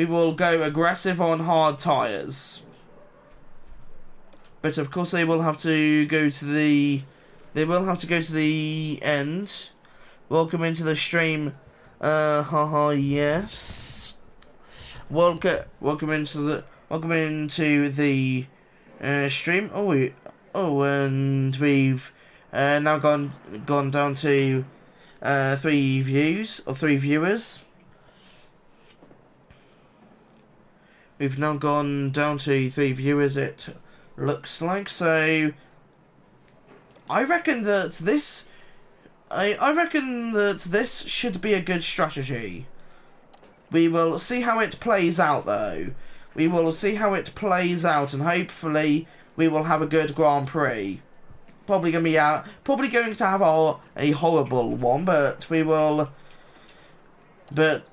A: will go aggressive on hard tires. But of course they will have to go to the. They will have to go to the end. Welcome into the stream. Yes. Welcome into the stream. And we've now gone down to 3 views or 3 viewers. We've now gone down to 3 viewers, it looks like. So I reckon that this should be a good strategy. We will see how it plays out, though. We will see how it plays out, and hopefully we will have a good Grand Prix. Probably going to have a horrible one, but we will. But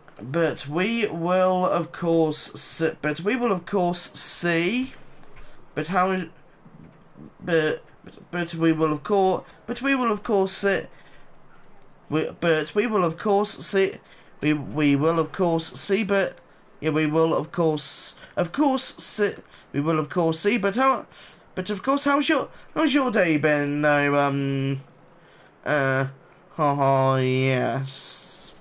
A: we will of course see. But we will of course see. But how? But we will of course. But we will of course see. But we will of course see. We will of course see. But yeah, we will of course see. We will of course see. But how? But of course, how's your day been? No, yes.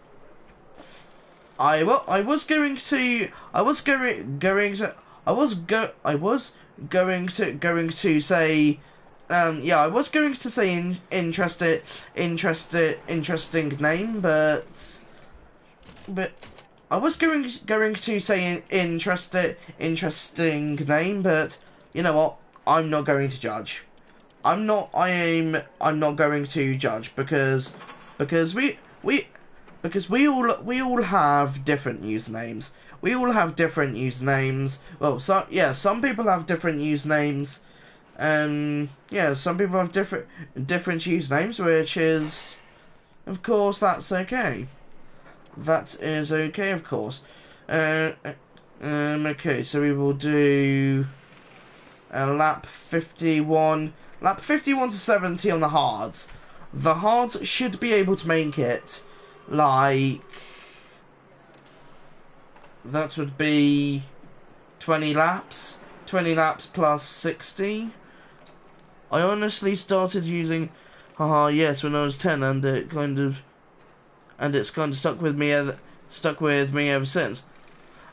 A: I was going to say, yeah, I was going to say interesting name, but I was going to say interesting name, but you know what? I'm not going to judge. I'm not going to judge because we all have different usernames. We all have different usernames. Well, so yeah, some people have different usernames. Yeah, some people have different usernames, which is, of course, that's okay. That is okay, of course. Okay, so we will do lap 51 to 70 on the hards. The hards should be able to make it like, that would be 20 laps plus 60. I honestly started using yes when I was 10, and it's kind of stuck with me ever since.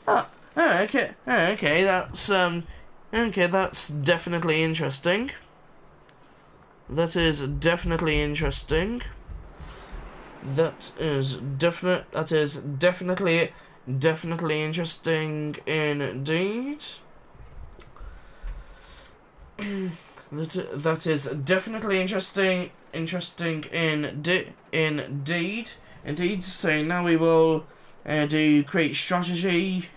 A: Okay, that's definitely interesting. That is definitely interesting. That is definitely interesting indeed. That is definitely interesting indeed. So now we will do create strategy.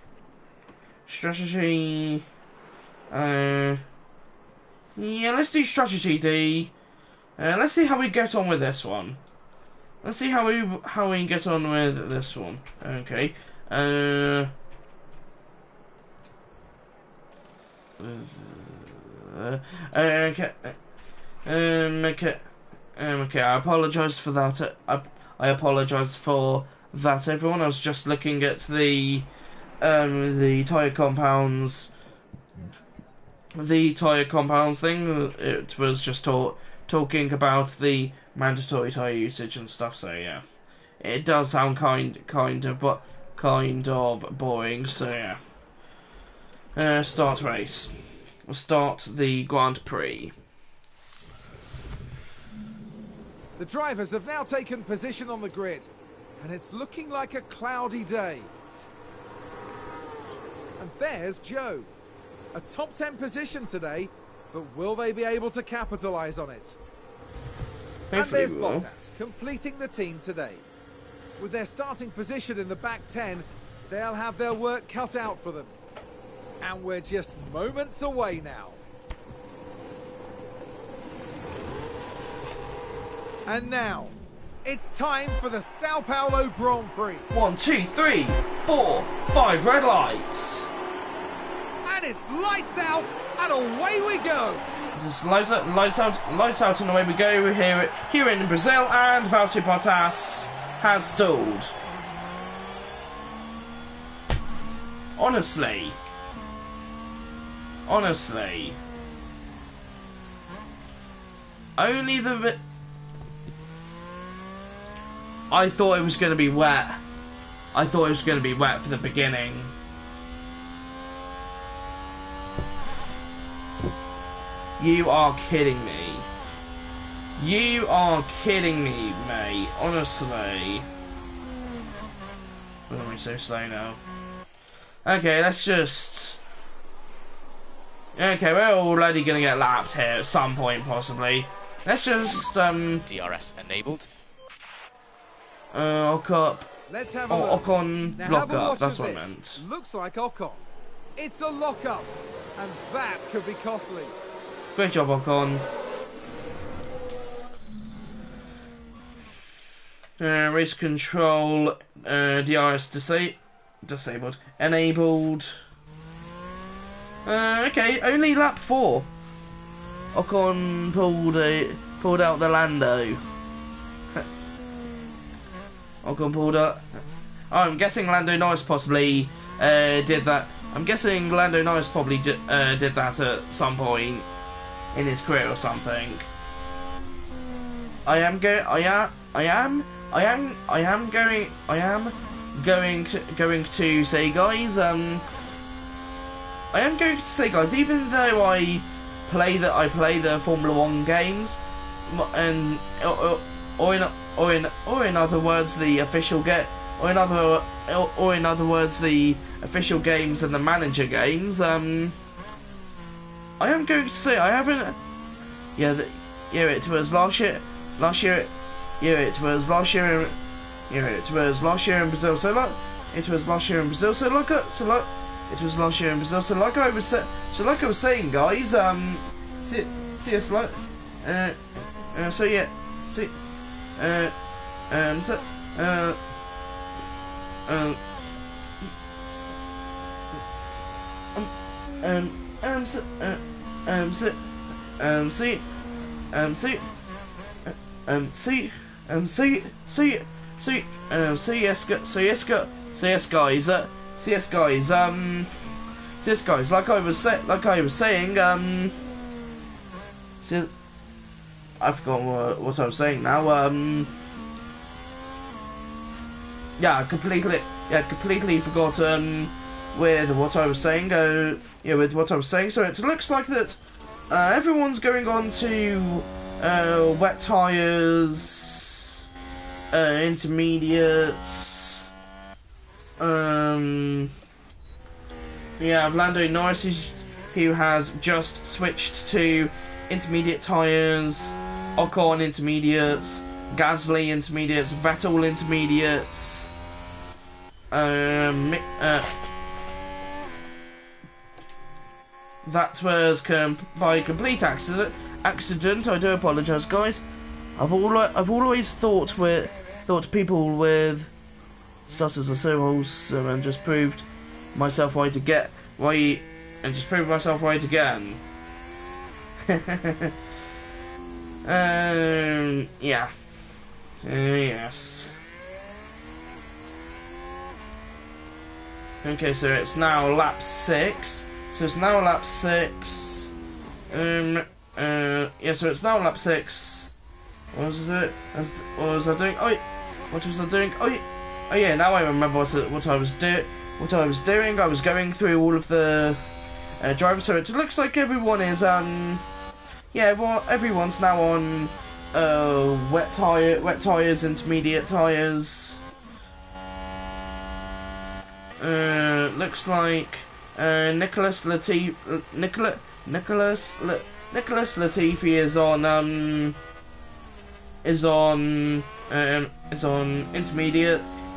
A: Yeah, let's do strategy D. Let's see how we get on with this one. Let's see how we get on with this one. Okay. Okay. Okay. I apologise for that. I apologise for that, everyone. I was just looking at the tyre compounds. The tyre compounds thing. It was just talking about the mandatory tyre usage and stuff. So yeah, it does sound kind of boring. So yeah. Start race. We'll start the Grand Prix.
B: The drivers have now taken position on the grid, and it's looking like a cloudy day. And there's Joe. A top 10 position today, but will they be able to capitalise on it?
A: Hopefully
B: and there's
A: we will.
B: Bottas completing the team today. With their starting position in the back 10, they'll have their work cut out for them. And we're just moments away now. And now, it's time for the Sao Paulo Grand Prix.
A: 1, 2, 3, 4, 5 red lights.
B: And it's lights out, and away we go.
A: Just lights out, and away we go here in Brazil, and Valtteri Bottas has stalled. Honestly. Only the... I thought it was going to be wet. I thought it was going to be wet for the beginning. You are kidding me. You are kidding me, mate. Honestly. Why am I so slow now? Okay, let's just... Okay, we're already gonna get lapped here at some point, possibly. Let's just,
E: DRS enabled.
A: lock up.
B: Let's have a look.
A: Ocon
B: Now
A: lock
B: have a
A: up,
B: watch
A: that's
B: of
A: what I
B: this.
A: meant.
B: Looks like Ocon. It's a lock-up, and that could be costly.
A: Great job, Ocon. Race control, DRS disabled. Enabled. Okay, only lap 4. Ocon pulled out the Lando. Ocon pulled out. Oh, I'm guessing Lando Norris possibly did that. I'm guessing Lando Norris probably did that at some point in his career or something. I am going to say, guys. I am going to say, guys. Even though I play the Formula One games, and or in other words, the official the official games and the manager games. I am going to say I haven't. It was last year. It was last year in Brazil. So like, it was last year in Brazil. So like I was saying, guys. See us like. So yeah. See. So. Yes, guys. Like I was saying, I've forgotten what I was saying now. Completely forgotten with what I was saying. With what I was saying. So it looks like that everyone's going on to wet tires, intermediates. We have Lando Norris, who has just switched to intermediate tires. Ocon intermediates, Gasly intermediates, Vettel intermediates. That was by complete accident. I do apologise, guys. I've always thought people with stutters are so wholesome, and just proved myself right again. Yeah. Yes. Okay, so it's now lap 6. So it's now lap 6. So it's now lap 6. What was it? What was I doing? What was I doing? Oh yeah, now I remember what I was doing. I was going through all of the drivers. So it looks like everyone is everyone's now on wet tires, intermediate tires. Looks like Nicholas Latifi is on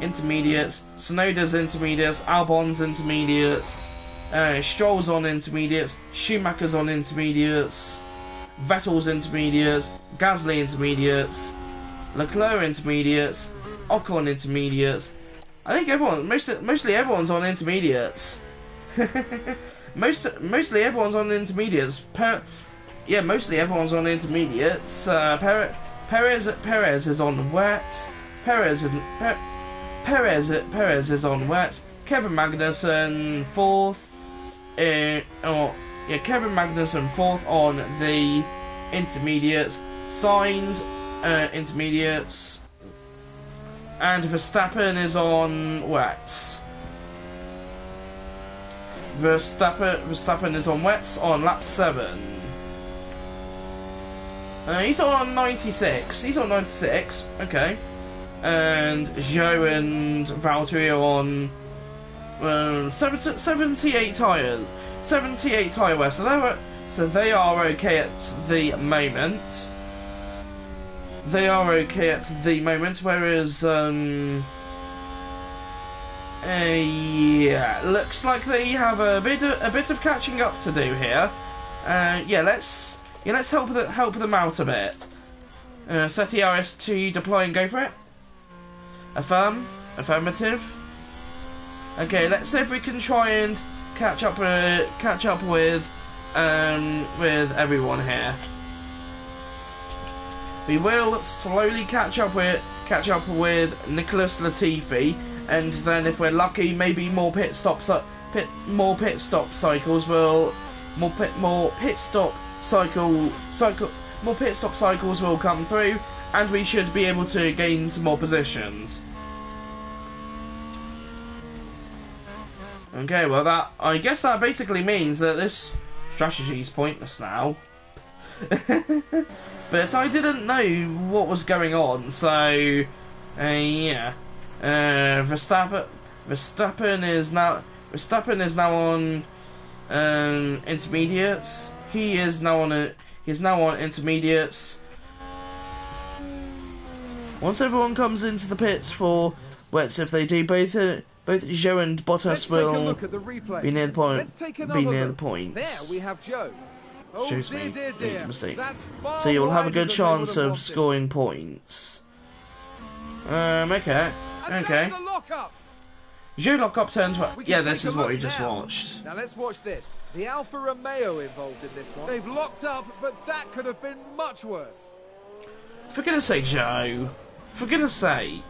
A: intermediates. Tsunoda's intermediates. Albon's intermediates. Stroll's on intermediates. Schumacher's on intermediates. Vettel's intermediates. Gasly intermediates. Leclerc intermediates. Ocon intermediates. I think mostly everyone's on intermediates. Mostly everyone's on intermediates. Mostly everyone's on intermediates. Perez is on wet. Perez is on wet. Kevin Magnussen fourth. Kevin Magnussen fourth on the intermediates. Sainz intermediates. And Verstappen is on wets. Verstappen is on wets on lap 7. He's on 96. He's on 96. Okay. And Joe and Valtteri are on 78 tyres. 78 tyre wear. So they are okay at the moment. They are okay at the moment. Whereas yeah, looks like they have a bit of catching up to do here. Yeah, let's help them out a bit. Set ERS to deploy and go for it. Affirmative. Okay, let's see if we can try and catch up with everyone here. We will slowly catch up with Nicholas Latifi, and then if we're lucky, maybe more pit stop cycles will come through, and we should be able to gain some more positions. Okay, well I guess that basically means that this strategy is pointless now. But I didn't know what was going on, so yeah. Verstappen is now on intermediates. He's now on intermediates. Once everyone comes into the pits for wets, if they do, both Joe and Bottas will be near the point.
B: There we have Joe. Oh,
A: Shows me
B: dear.
A: mistake. So you'll have a good chance of scoring points. Okay. Joe lock up turn 12. Yeah, this is what we just watched.
B: Now let's watch this. The Alfa Romeo involved in this one. They've locked up, but that could have been much worse.
A: For goodness sake, Joe. For goodness sake.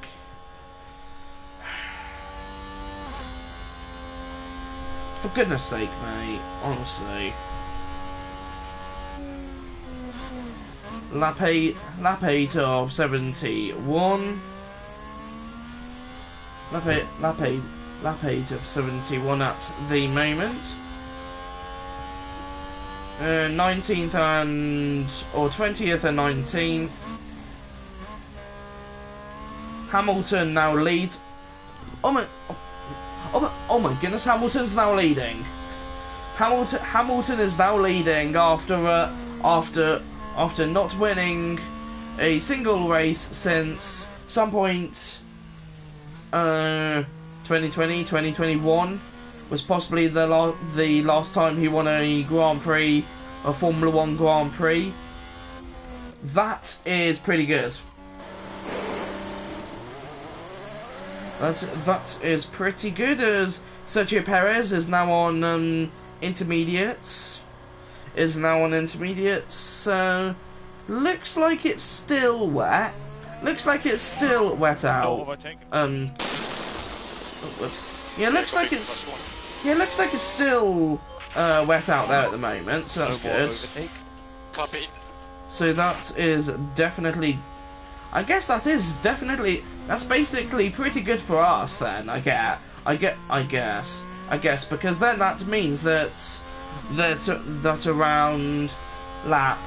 A: For goodness sake, mate. Honestly. Lap 8 of 71. Lap 8 of 71 at the moment. 19th or 20th and 19th. Hamilton now leads. Oh my goodness, Hamilton's now leading. Hamilton is now leading after not winning a single race since some point 2020, 2021 was possibly the last time he won a Grand Prix, a Formula 1 Grand Prix. That is pretty good. That is pretty good, as Sergio Perez is now on intermediates. Looks like it's still wet. Looks like it's still wet out. Whoops. Yeah, looks like it's still wet out there at the moment, so that's good. So that is definitely, that's basically pretty good for us then. I guess, because then that means that around lap,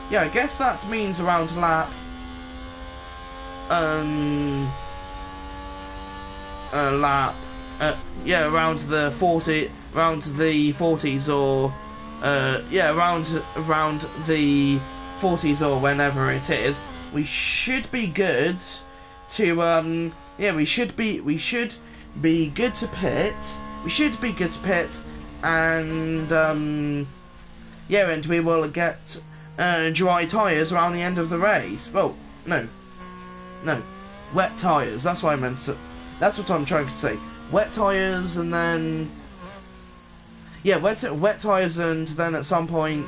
A: yeah, I guess that means around lap, yeah, around the 40s, or yeah, around the 40s or whenever it is, we should be good to yeah, we should be good to pit. We should be good to pit, and yeah, and we will get dry tyres around the end of the race. Well, no, wet tyres. That's what I meant to. That's what I'm trying to say. Wet tyres, and then yeah, wet tyres, and then at some point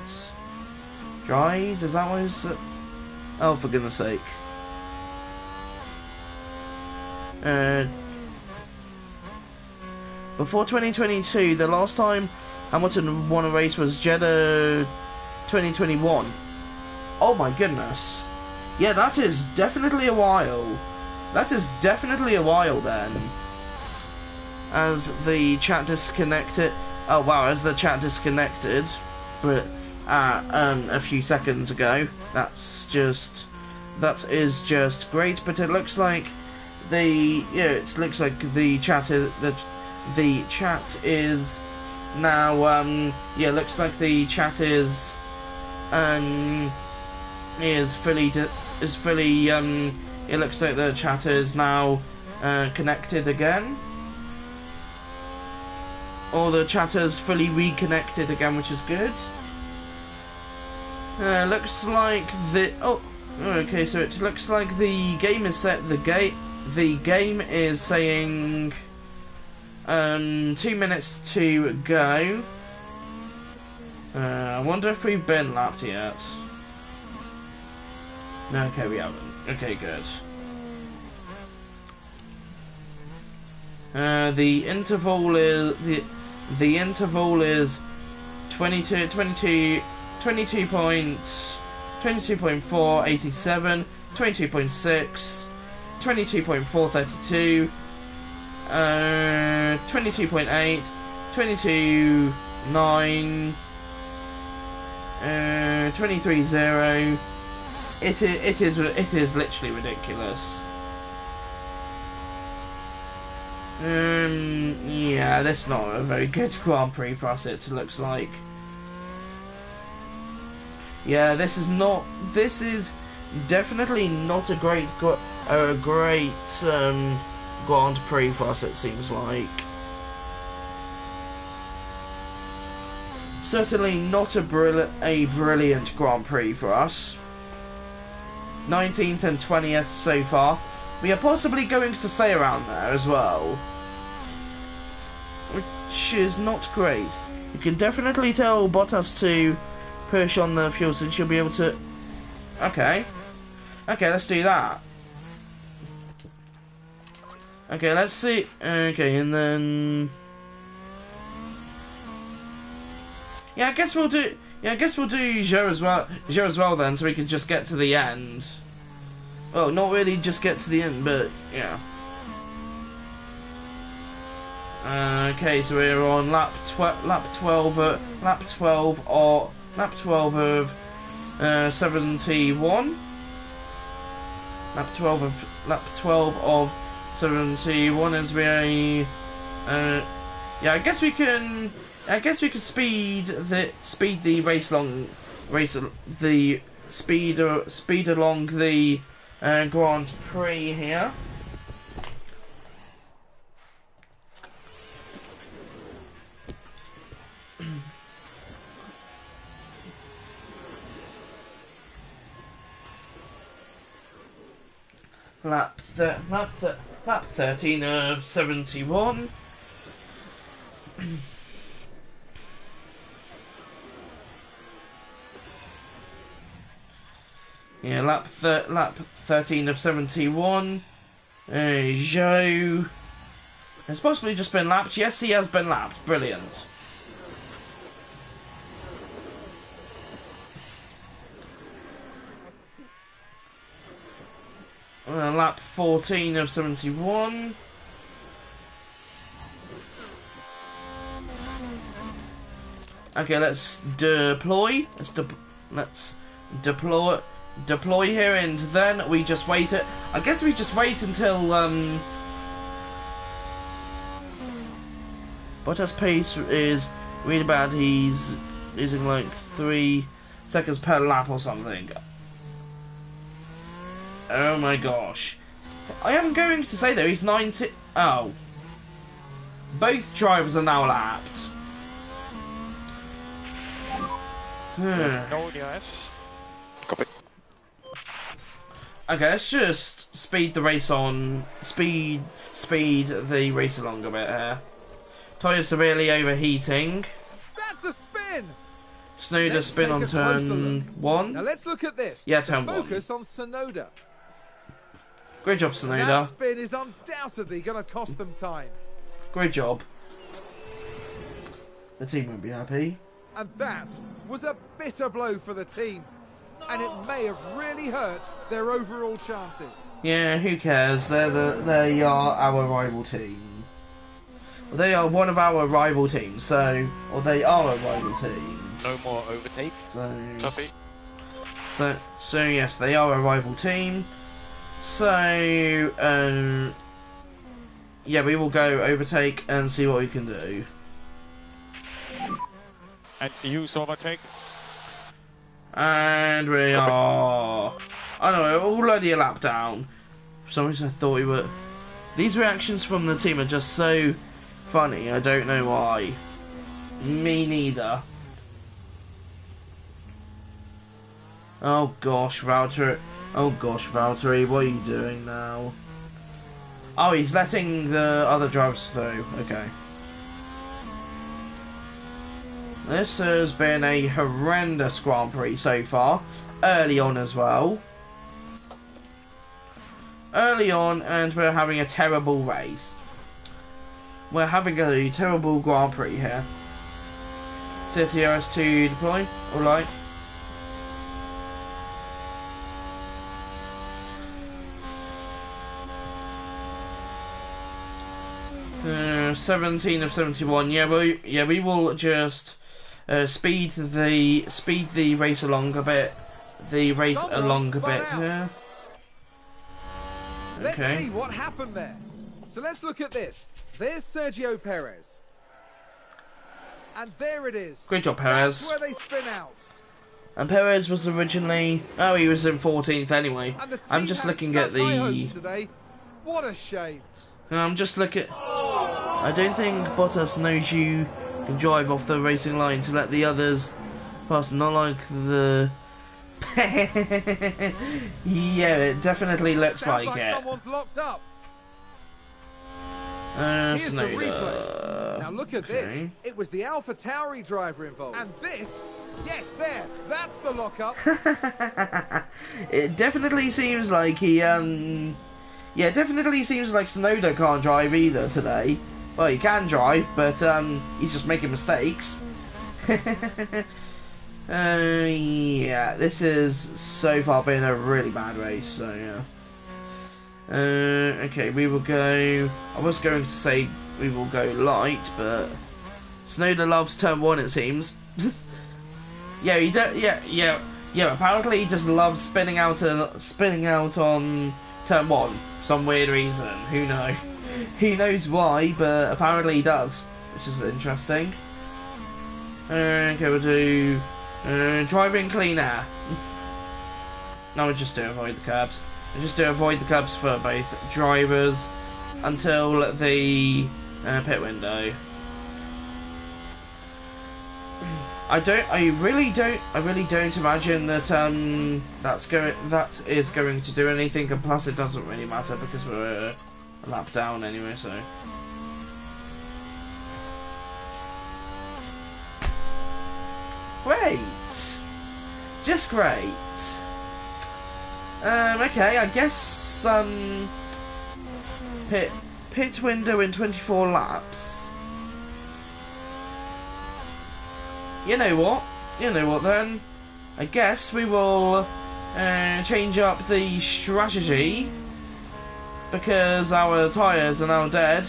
A: dries. Is that what it's? Oh, for goodness sake. Before 2022, the last time Hamilton won a race was Jeddah 2021. Oh my goodness. Yeah, that is definitely a while. That is definitely a while then. As the chat disconnected. Oh wow, as the chat disconnected. But a few seconds ago. That is just great. But it looks like the chat is now looks like the chat is fully it looks like the chat is now connected again, or the chatter's fully reconnected again, which is good. Looks like okay, so it looks like the game is set. The game is saying 2 minutes to go. I wonder if we've been lapped yet. No, okay, we haven't. Okay, good. The interval is 22.487, 22.6, 22.432, 22.8, 22.9, 23.0. It is literally ridiculous. Yeah, that's not a very good Grand Prix for us, it looks like. Yeah, this is definitely not a great Grand Prix for us, it seems like. Certainly not a brilliant Grand Prix for us. 19th and 20th so far. We are possibly going to stay around there as well, which is not great. You can definitely tell Bottas to push on the fuel, so she'll be able to... Okay, let's do that. Okay, let's see. Okay, and then... I guess we'll do Zhou as well then, so we can just get to the end. Well, not really just get to the end, but yeah. Okay, so we're on lap 12 of 71. Lap 12 of 71 as we I guess we can speed the speed along the Grand Prix here. Lap 13 of 71. Yeah, lap 13 of 71. Zhou has possibly just been lapped. Yes, he has been lapped. Brilliant. Lap 14 of 71. Okay, let's deploy. Let's deploy here, and then we just wait it. I guess we just wait until Bottas' pace is really bad. He's using like 3 seconds per lap or something. Oh my gosh. I am going to say though, he's 90. Oh. Both drivers are now lapped.
D: No DRS. Copy.
A: Okay, let's just speed the race on. Speed the race along a bit here. Tyres severely overheating.
B: That's a spin!
A: Sonoda spin on turn 1.
B: Now let's look at this.
A: Yeah, turn 1.
B: Focus on Sonoda.
A: Great job,
B: That
A: Sonoda.
B: spin is undoubtedly going to cost them time.
A: Great job. The team won't be happy.
B: And that was a bitter blow for the team. And it may have really hurt their overall chances.
A: Yeah, who cares? They are our rival team. They are one of our rival teams, so... Or they are a rival team.
E: no more overtake.
D: Copy.
A: So yes, they are a rival team. So yeah, we will go overtake and see what we can do.
F: And use overtake.
A: And we are... I don't know, already a lap down. For some reason I thought we were... These reactions from the team are just so funny, I don't know why. Me neither. Oh gosh, Valtteri. Oh gosh, Valtteri, what are you doing now? Oh, he's letting the other drivers through. Okay. This has been a horrendous Grand Prix so far. Early on as well. Early on, and we're having a terrible race. We're having a terrible Grand Prix here. CTRS to deploy. Alright. 17 of 71. Yeah, we will just speed the race along a bit. Yeah.
B: Let's
A: Okay.
B: see what happened there. So let's look at this. There's Sergio Perez. And there it is.
A: Great job, Perez.
B: That's where they spin out.
A: And Perez was originally... Oh, he was in 14th anyway.
B: And the team
A: I'm just
B: had
A: looking at
B: such high hopes
A: the...
B: today. What a shame.
A: I'm just looking... I don't think Bottas knows you can drive off the racing line to let the others pass. Not like the... Yeah, it definitely looks
B: Sounds
A: like
B: like
A: it.
B: someone's locked up. Here's the replay.
A: Snowder.
B: Now look at this. It was the Alfa Tauri driver involved. And this, yes, there, that's the lockup.
A: It definitely seems like he, yeah, it definitely seems like Snowder can't drive either today. Well, he can drive, but, he's just making mistakes. Yeah, this has so far been a really bad race, so yeah. Okay, we will go... I was going to say we will go light, but... Snowder loves turn 1, it seems. Yeah, he does. Yeah. Apparently, he just loves spinning out on turn 1 for some weird reason. Who knows? Who knows why? But apparently, he does, which is interesting. Okay, we'll do driving clean air. No, we'll just do avoid the curbs. We'll just do avoid the curbs for both drivers until the pit window. I really don't imagine that that is going to do anything, and plus it doesn't really matter because we're a lap down anyway, so. Great. Just great. Okay, I guess pit window in 24 laps. You know what then? I guess we will change up the strategy because our tyres are now dead.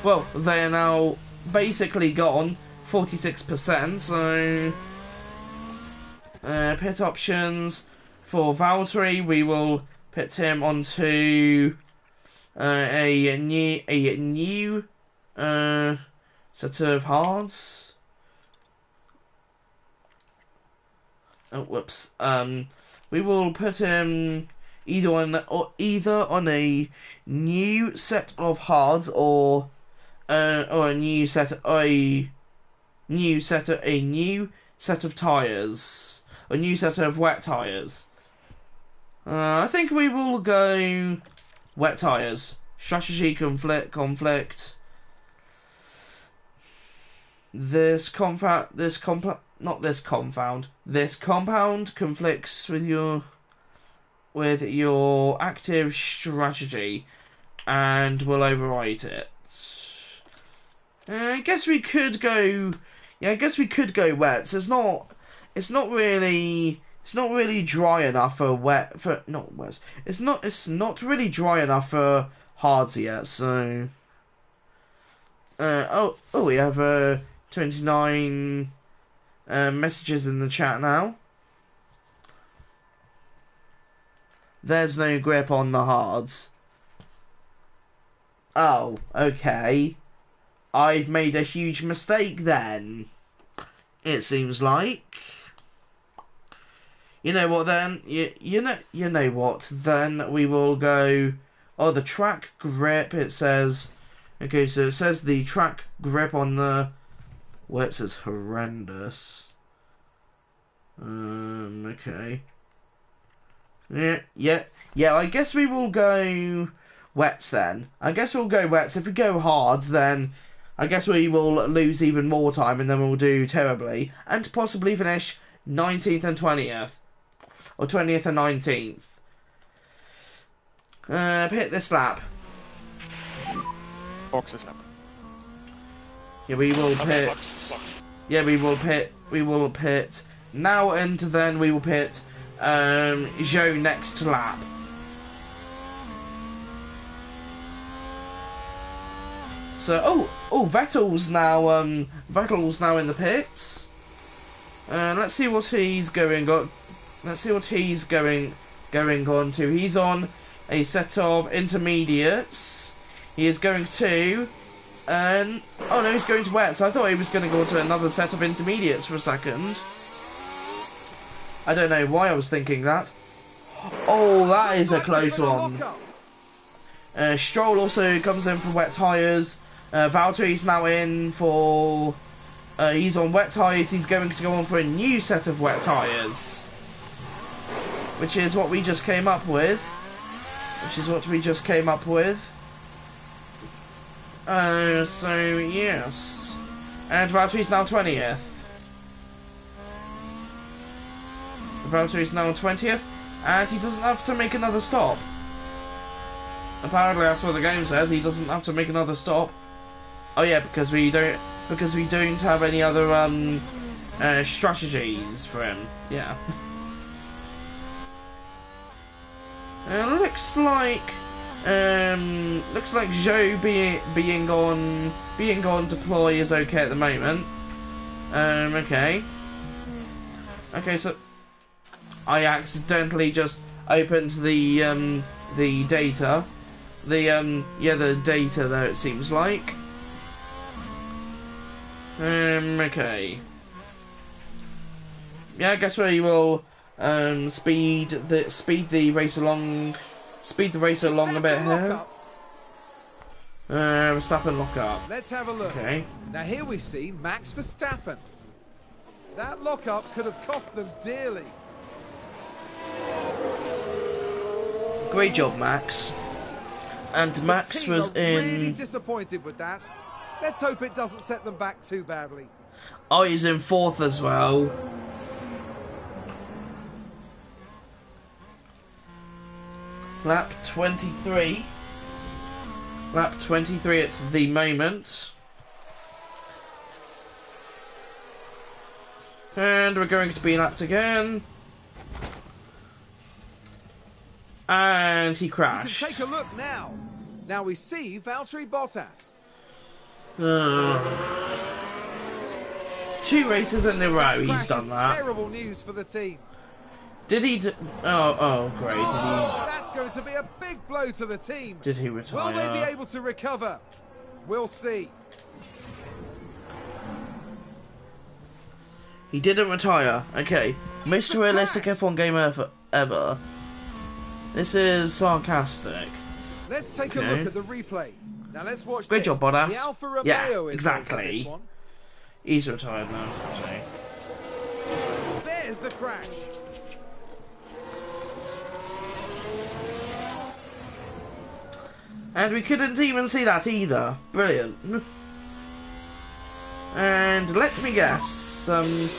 A: Well, they are now basically gone, 46%, so pit options for Valtteri, we will pit him onto a new set of hards. Oh, whoops. We will put him either on a new set of hards or a new set of tires, a new set of wet tires. I think we will go wet tires. Strategy conflict. This compound conflicts with your active strategy, and will override it. I guess we could go. Yeah, I guess we could go wets. It's not really dry enough for wet. For not wet. It's not really dry enough for hards yet. So. We have 29 messages in the chat now. There's no grip on the hards. Oh, okay. I've made a huge mistake then. It seems like. You know what then? You know what then? We will go. Oh, the track grip. It says. Okay, so it says the track grip on the. Well, it says horrendous. Okay. Yeah. I guess we will go wets then. I guess we'll go wets. If we go hards, then I guess we will lose even more time, and then we'll do terribly, and possibly finish 19th and 20th, or 20th and 19th. Hit this lap.
F: Boxes lap.
A: Yeah, we will
F: Okay,
A: pit.
F: box.
A: Yeah, we will pit. We will pit now, and then we will pit Joe next lap. So, Vettel's now in the pits. Let's see what he's going on. Let's see what he's going on to. He's on a set of intermediates. He is going to. Oh no, he's going to wets. I thought he was going to go to another set of intermediates for a second. I don't know why I was thinking that. Oh, that is a close one. Stroll also comes in for wet tyres. Valtteri's now in for... he's on wet tyres. He's going to go on for a new set of wet tyres. Which is what we just came up with. So, yes. And Valtteri's now 20th. Valtteri's now 20th. And he doesn't have to make another stop. Apparently, that's what the game says. He doesn't have to make another stop. Oh yeah, because we don't have any other strategies for him. Yeah. Looks like Joe being on deploy is okay at the moment. Okay. Okay, so I accidentally just opened the data. The data there, it seems like. Okay. Yeah, I guess we will speed the race along a bit here. Verstappen lock up.
B: Let's have a look.
A: Okay.
B: Now here we see Max Verstappen. That lock-up could have cost them dearly.
A: Great job, Max. And Max was
B: really
A: in.
B: disappointed with that. Let's hope it doesn't set them back too badly.
A: Oh, he's in 4th as well. Lap 23. Lap 23 at the moment. And we're going to be lapped again. And he crashed.
B: You can take a look now. Now we see Valtteri Bottas.
A: 2 races in a row he's done that.
B: Terrible news for the team.
A: Did he? Oh, great. Did he?
B: That's going to be a big blow to the team.
A: Did he retire?
B: Will they be able to recover? We'll see.
A: He didn't retire. Okay. Most realistic F1 game ever. This is sarcastic.
B: Let's take a look at the replay. Now let's watch
A: Great job, Bottas.
B: The Alfa Romeo
A: Yeah,
B: is
A: exactly.
B: this one.
A: He's retired now, actually.
B: There's the crash.
A: And we couldn't even see that either. Brilliant. And let me guess.
D: Copy.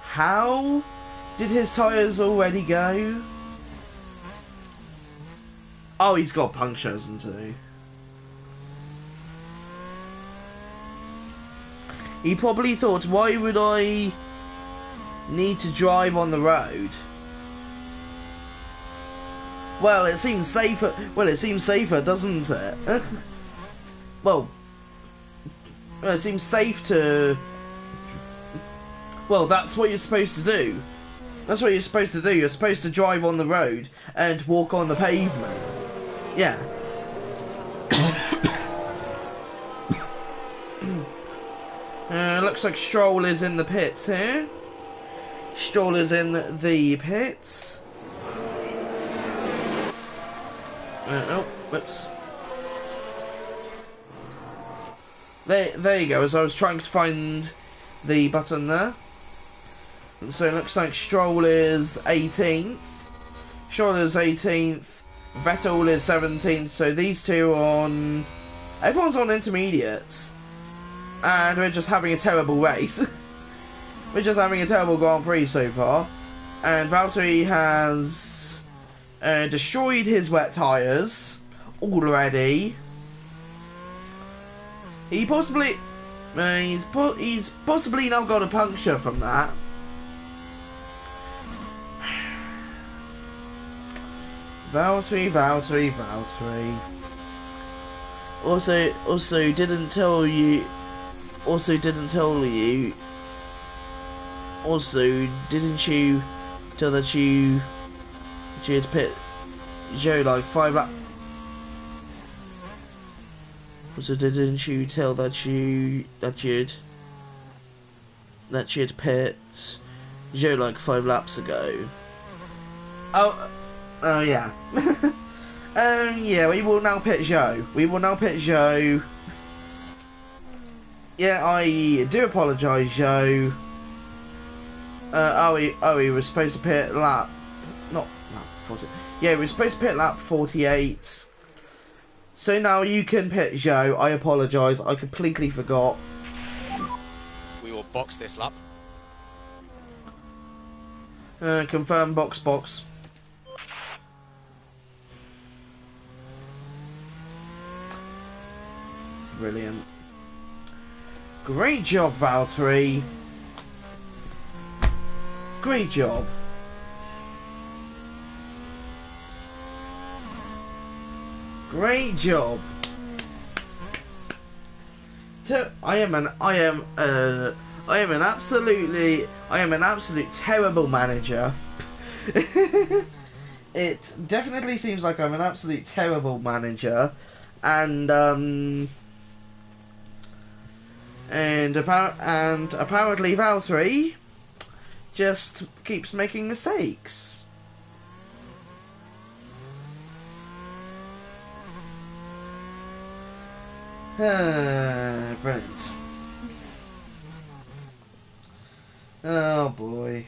A: How did his tyres already go? Oh, he's got punctures, hasn't he? He probably thought, why would I need to drive on the road? Well, it seems safer. Well, it seems safer, doesn't it? Well, it seems safe to. Well, that's what you're supposed to do. That's what you're supposed to do. You're supposed to drive on the road and walk on the pavement. Yeah. Looks like Stroll is in the pits here. Stroll is in the pits. Oh, whoops. There you go, as I was trying to find the button there. So it looks like Stroll is 18th. Stroll is 18th. Vettel is 17th. So these two on... Everyone's on intermediates. And we're just having a terrible race. We're just having a terrible Grand Prix so far. And Valtteri has destroyed his wet tyres already. He possibly... he's possibly now got a puncture from that. Valtteri. Also didn't tell you. Also, didn't you tell that you had pit Joe like 5 laps? Also, didn't you tell that you'd pit Joe like 5 laps ago? Oh yeah. Yeah, we will now pit Joe. Yeah, I do apologise, Joe. He was supposed to pit lap... Not lap 40... Yeah, he was supposed to pit lap 48. So now you can pit Joe. I apologise, I completely forgot.
E: We will box this lap.
A: Confirm box. Brilliant. Great job, Valtteri. Great job. Great job. I am an absolute terrible manager. It definitely seems like I'm an absolute terrible manager, and apparently Valtteri just keeps making mistakes. Brilliant. Oh boy.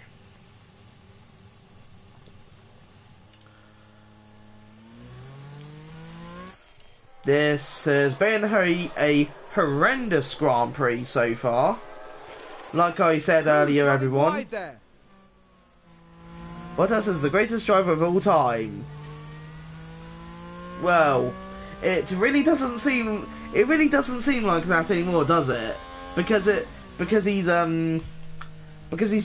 A: This has been a horrendous Grand Prix so far. Like I said earlier, everyone. Bottas is the greatest driver of all time. Well, it really doesn't seem like that anymore, does it? Because he's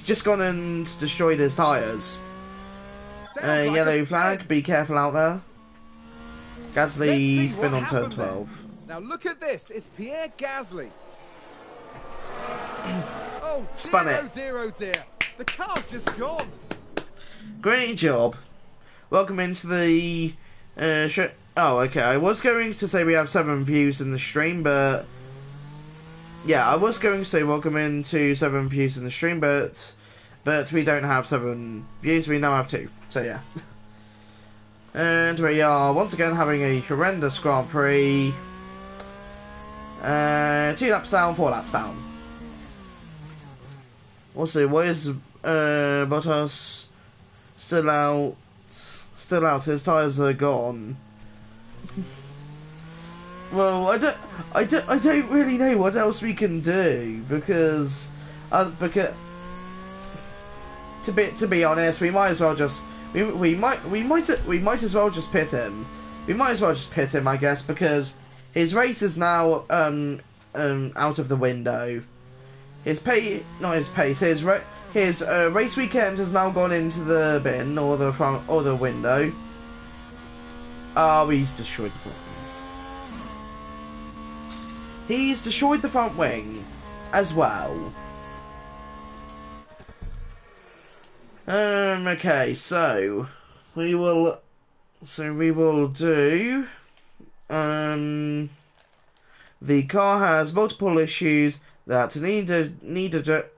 A: just gone and destroyed his tyres. Yellow flag, be careful out there. Gasly's been on turn 12.
B: Now look at this, it's Pierre Gasly. Oh,
A: Spun
B: dear,
A: it.
B: oh dear, oh dear. The car's just gone.
A: Great job. Welcome into the show. Oh, okay. I was going to say we have 7 views in the stream, but yeah, I was going to say welcome into 7 views in the stream, but we don't have 7 views. We now have 2. So yeah. And we are once again having a horrendous Grand Prix. 2 laps down, 4 laps down. Also, why is Bottas still out? His tyres are gone. Well, I don't really know what else we can do because to be honest, we might as well just we might as well just pit him. We might as well just pit him, I guess, because his race is now out of the window. His race weekend has now gone into the bin or the front or the window. He's destroyed the front. He's destroyed the front wing as well. Okay, so we will do. The car has multiple issues that need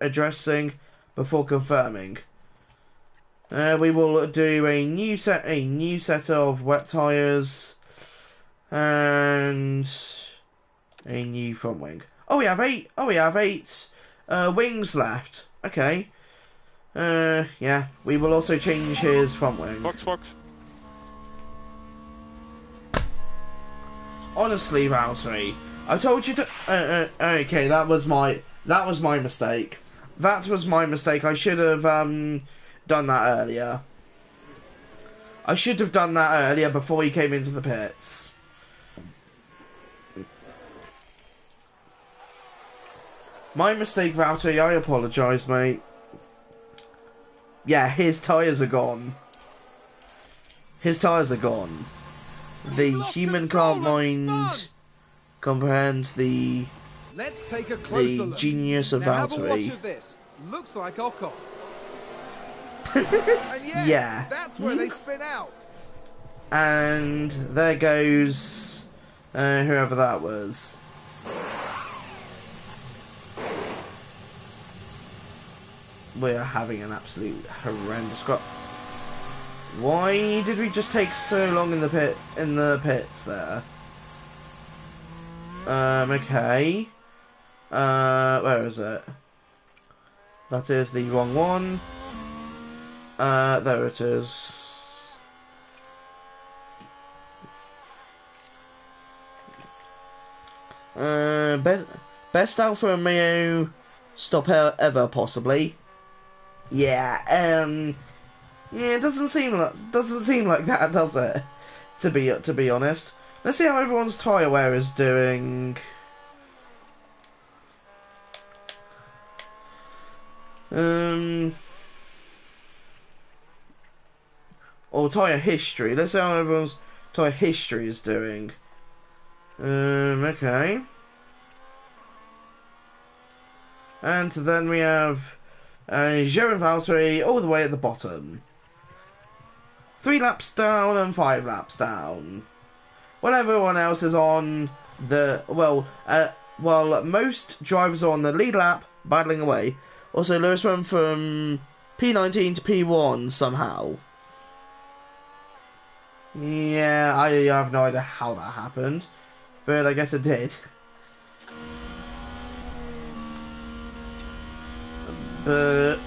A: addressing before confirming. We will do a new set of wet tires and a new front wing. Oh, we have eight. Oh, we have eight wings left. Okay. Yeah. We will also change his front wing.
F: Box.
A: Honestly, Valtteri, I told you to. Okay, that was my mistake. That was my mistake. I should have done that earlier. I should have done that earlier before he came into the pits. My mistake, Valtteri. I apologise, mate. Yeah, his tyres are gone. His tyres are gone. The human can't mind comprehend the
B: Let's take a closer look.
A: Genius of
B: now have a watch
A: Valtteri.
B: of this. Looks like Ocon. And yes,
A: Yeah.
B: that's where they spin out.
A: And there goes whoever that was. We're having an absolute horrendous crop. Why did we just take so long in the pits there? Okay. Where is it? That is the wrong one. There it is. Best Alfa Romeo stop ever, possibly. Yeah, yeah, it doesn't seem like that, does it? To be honest, let's see how everyone's tyre wear is doing. Or tyre history. Let's see how everyone's tyre history is doing. Okay. And then we have Joe and Valtteri all the way at the bottom. 3 laps down and 5 laps down. While everyone else is on the... While most drivers are on the lead lap, battling away. Also, Lewis went from P19 to P1 somehow. Yeah, I have no idea how that happened. But I guess it did. But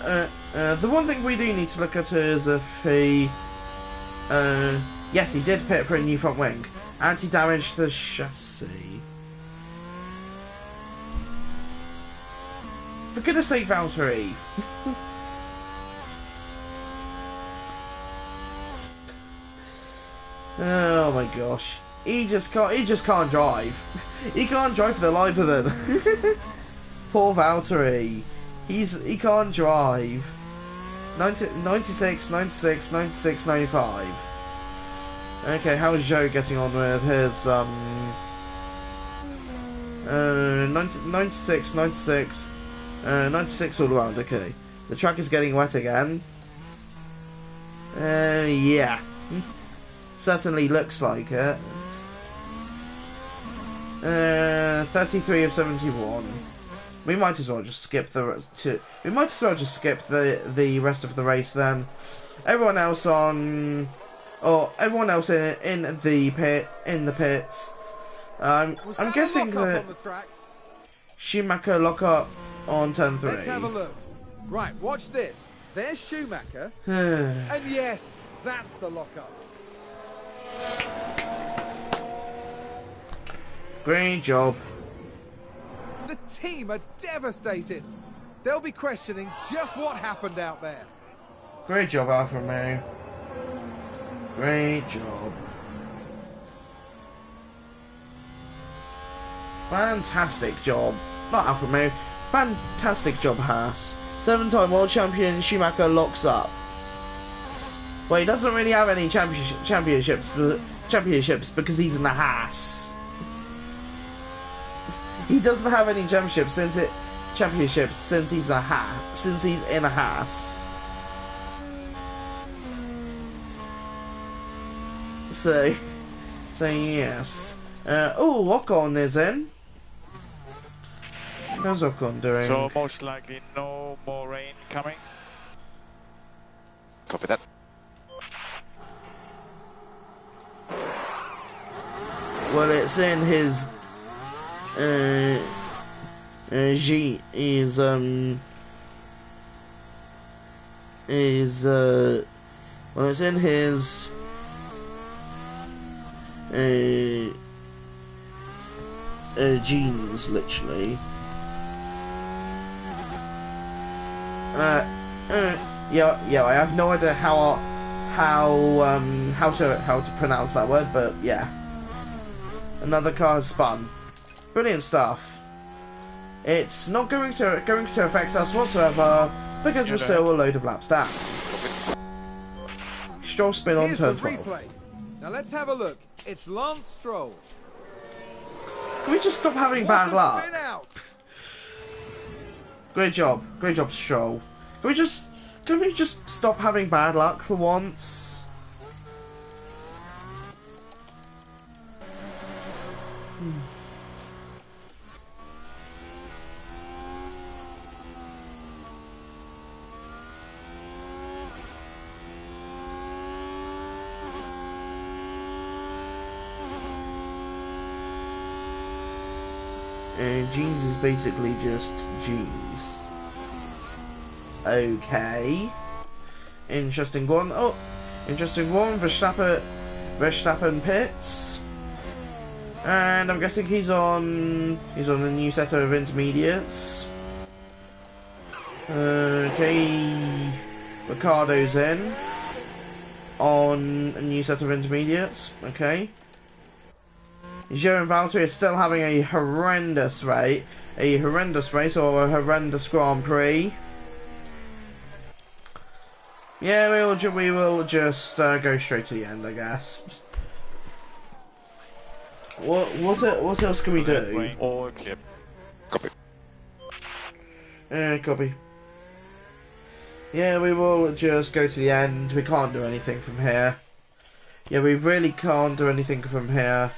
A: the one thing we do need to look at is if he... yes, he did pit for a new front wing. And he damaged the chassis. For goodness sake, Valtteri. Oh my gosh. He just can't drive. He can't drive for the life of him. Poor Valtteri. He can't drive. 96, 96, 96, 95. Okay, how is Joe getting on with his 96, 96, 96 all around? Okay, the track is getting wet again. Yeah, certainly looks like it. 33 of 71. We might as well just skip the rest of the race then. Everyone else in the pits. I'm guessing that Schumacher lock up on turn 3.
B: Let's have a look. Right, watch this. There's Schumacher. And yes, that's the lockup.
A: Great job.
B: The team are devastated. They'll be questioning just what happened out there.
A: Great job, Alfa Romeo. Great job. Fantastic job. Not Alfa Romeo. Fantastic job, Haas. 7-time world champion Schumacher locks up. Well, he doesn't really have any championships because he's in the Haas. he doesn't have any championships since he's in a Haas. So yes. Oh, Ocon is in. How's Ocon doing?
F: So most likely no more rain coming.
D: Copy that.
A: Well, it's in his G is well, it's in his genes, literally. Yeah, I have no idea how to pronounce that word, but yeah. Another car has spun. Brilliant stuff. It's not going to affect us whatsoever because we're still a load of laps down. Stroll spin on
B: Here's
A: turn
B: the
A: 12.
B: replay. Now let's have a look. It's Lance Stroll.
A: Can we just stop having
B: What
A: bad
B: a
A: luck?
B: spin out.
A: Great job, Stroll. Can we just stop having bad luck for once? Jeans is basically just jeans. Okay. Interesting one. Oh, interesting one. Verstappen pits. And I'm guessing he's on a new set of intermediates. Okay. Ricardo's in on a new set of intermediates. Okay. Joe and Valtteri are still having a horrendous race or a horrendous Grand Prix. Yeah, we will just go straight to the end, I guess. What else can we do?
F: All clear.
D: Copy.
A: Copy. Yeah, we will just go to the end. We can't do anything from here. Yeah, we really can't do anything from here.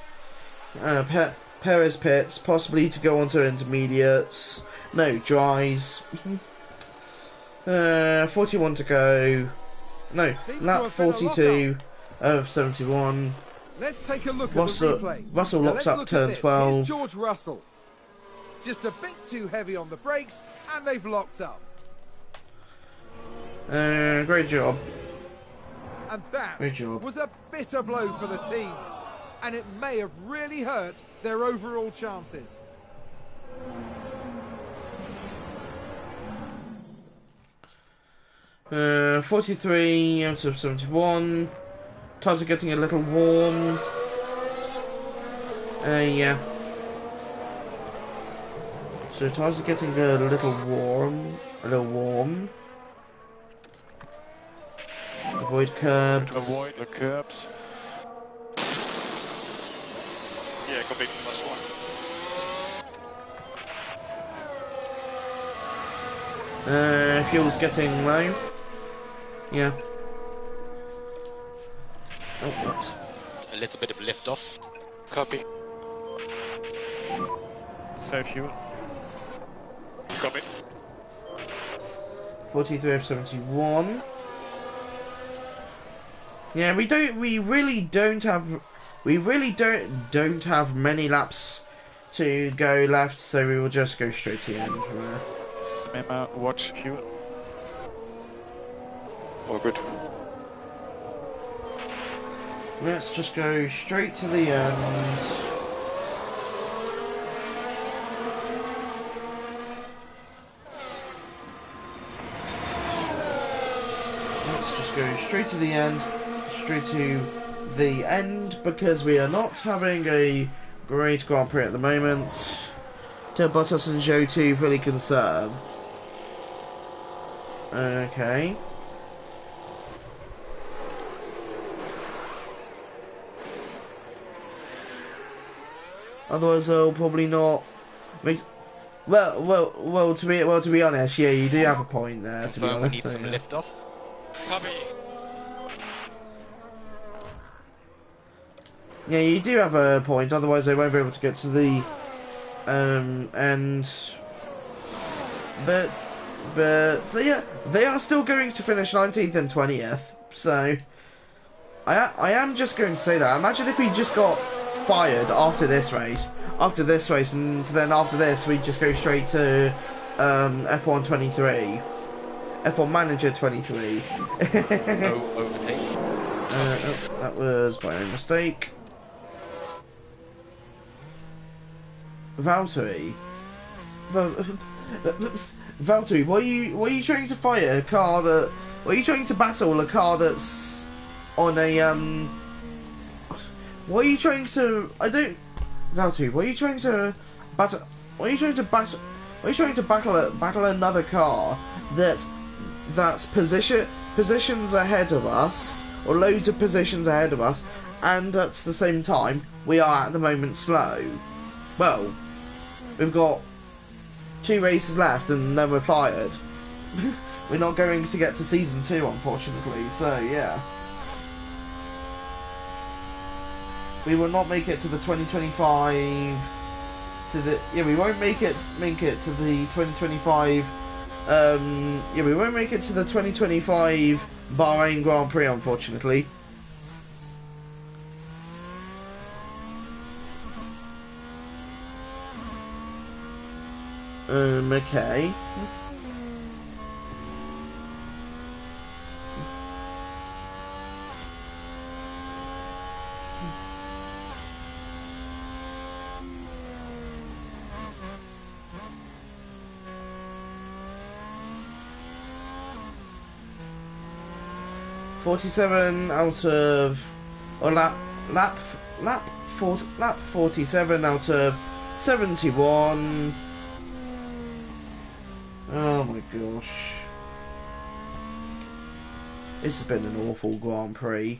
A: Perez pits, possibly to go on to intermediates. No, dries. 41 to go. No, lap 42 of 71.
B: Let's take a look at the replay.
A: Russell locks up turn 12.
B: Here's George Russell. Just a bit too heavy on the brakes, and they've locked up.
A: Great job.
B: And that
A: Great job.
B: was a bitter blow for the team. And it may have really hurt their overall chances.
A: Uh, 43 out of 71. Tires are getting a little warm. Yeah. So tires are getting a little warm. Avoid curbs.
F: Avoid the curbs.
E: Yeah, copy. Last one.
A: Fuel's getting low. Yeah. Oh, whoops.
E: A little bit of lift off.
D: Copy.
F: Save fuel. Copy.
A: 43 of 71. Yeah, we really don't have many laps to go left, so we will just go straight to the end from there.
F: Remember, watch fuel.
D: All good.
A: Let's just go straight to the end. Let's just go straight to the end. Straight to the end, because we are not having a great Grand Prix at the moment. To Bottas and Zhou to fully conserve. Okay. Otherwise they'll probably not Makes, well. To be honest, yeah, you do have a point there. To be
E: Confirm we
A: honest,
E: need
A: so,
E: some
A: yeah.
E: lift off.
F: Copy.
A: Yeah, you do have a point. Otherwise, they won't be able to get to the end. But they are still going to finish 19th and 20th. So I am just going to say that. Imagine if we just got fired after this race, and then after this we just go straight to F1 23, F1 Manager 23.
E: No overtake.
A: That was my own mistake. Valtteri, why are you trying to fight a car that? Why are you trying to battle a car that's on a Why are you trying to? I don't. Valtteri, why are you trying to battle? Why are you trying to battle? Why are you trying to battle another car that's positions ahead of us, or loads of positions ahead of us, and at the same time we are at the moment slow. Well, we've got 2 races left and then we're fired. We're not going to get to season 2, unfortunately, so yeah. We will not make it to the 2025 we won't make it to the 2025 we won't make it to the 2025 Bahrain Grand Prix, unfortunately. Okay. .47 out of, or lap 47 out of 71. Oh my gosh. This has been an awful Grand Prix.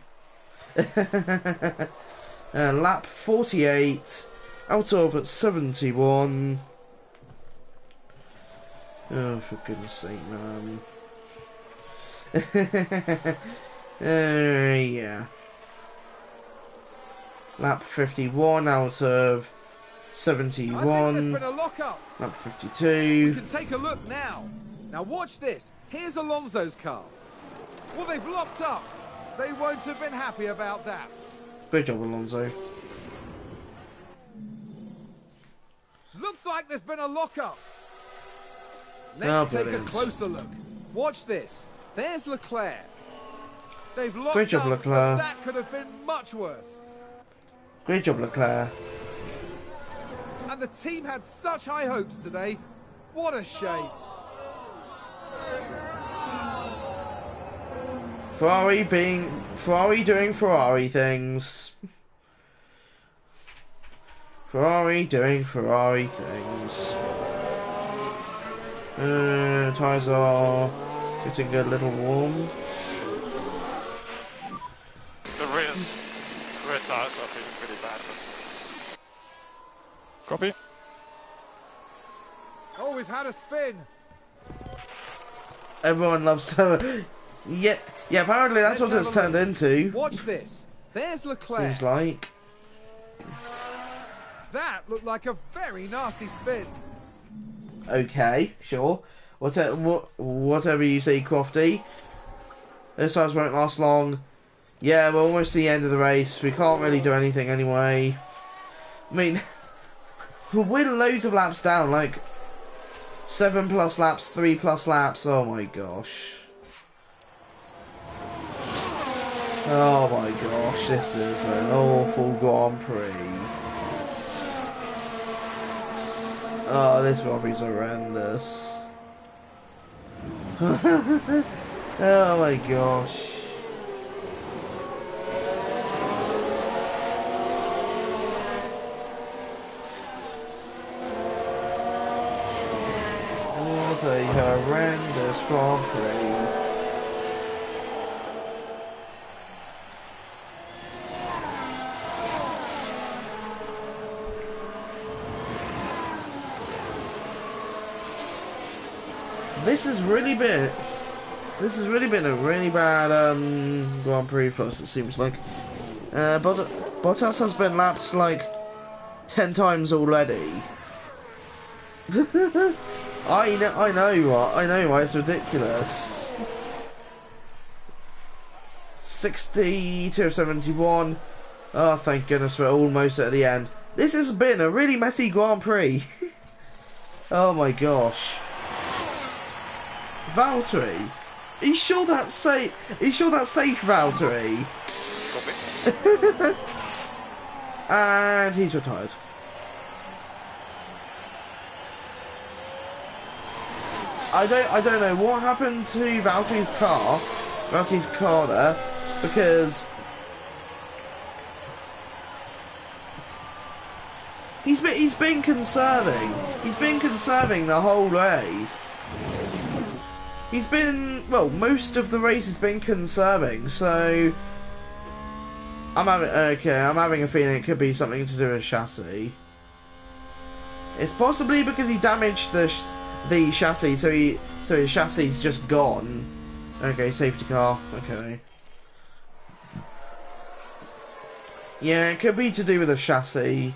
A: Lap 48 out of 71. Oh, for goodness sake, man. Yeah. Lap 51 out of 71.
B: I think there's been a lock-up.
A: Lap 52.
B: We can take a look now. Now watch this. Here's Alonso's car. Well, they've locked up. They won't have been happy about that.
A: Great job, Alonso.
B: Looks like there's been a lock-up. Let's take a
A: brilliant.
B: closer look. Watch this. There's Leclerc. They've locked
A: Great job,
B: up,
A: Leclerc.
B: but that could have been much worse.
A: Great job, Leclerc.
B: And the team had such high hopes today. What a shame.
A: Ferrari doing Ferrari things. Ferrari doing Ferrari things. Tyres are getting a little warm.
F: The rear tires are feeling pretty bad. Copy.
B: Oh, we've had a spin.
A: Everyone loves to. Yeah, apparently that's
B: Let's
A: what it's
B: have a
A: turned into.
B: Watch this. There's Leclerc.
A: Seems like.
B: That looked like a very nasty spin.
A: Okay, sure. Whatever you say, Crofty. Those tires won't last long. Yeah, we're almost to the end of the race. We can't really do anything anyway. I mean, we're loads of laps down, like 7+ laps, 3+ laps. Oh my gosh. Oh my gosh, this is an awful Grand Prix. Oh, this Robbie's horrendous. Oh my gosh. What a horrendous Grand Prix. This has really been a really bad Grand Prix for us, it seems like. Bottas has been lapped like 10 times already. I know why it's ridiculous. 62 of 71. Oh, thank goodness we're almost at the end. This has been a really messy Grand Prix. Oh my gosh. Valtteri. Are you sure that's safe? Are you sure that's safe, Valtteri?
D: Copy.
A: And he's retired. I don't know what happened to Valtteri's car there, because he's been conserving the whole race. He's been, well, most of the race has been conserving, so I'm having a feeling it could be something to do with chassis. It's possibly because he damaged the chassis, so his chassis is just gone. Okay, safety car. Okay. Yeah, it could be to do with the chassis.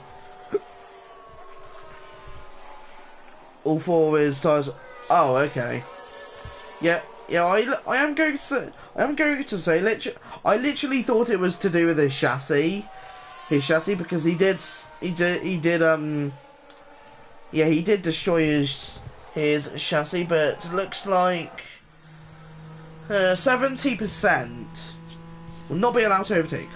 A: All four of his tyres. Oh, okay. Yeah. I am going to say. I literally thought it was to do with his chassis. Because he did destroy his chassis, but looks like 70% will not be allowed to overtake.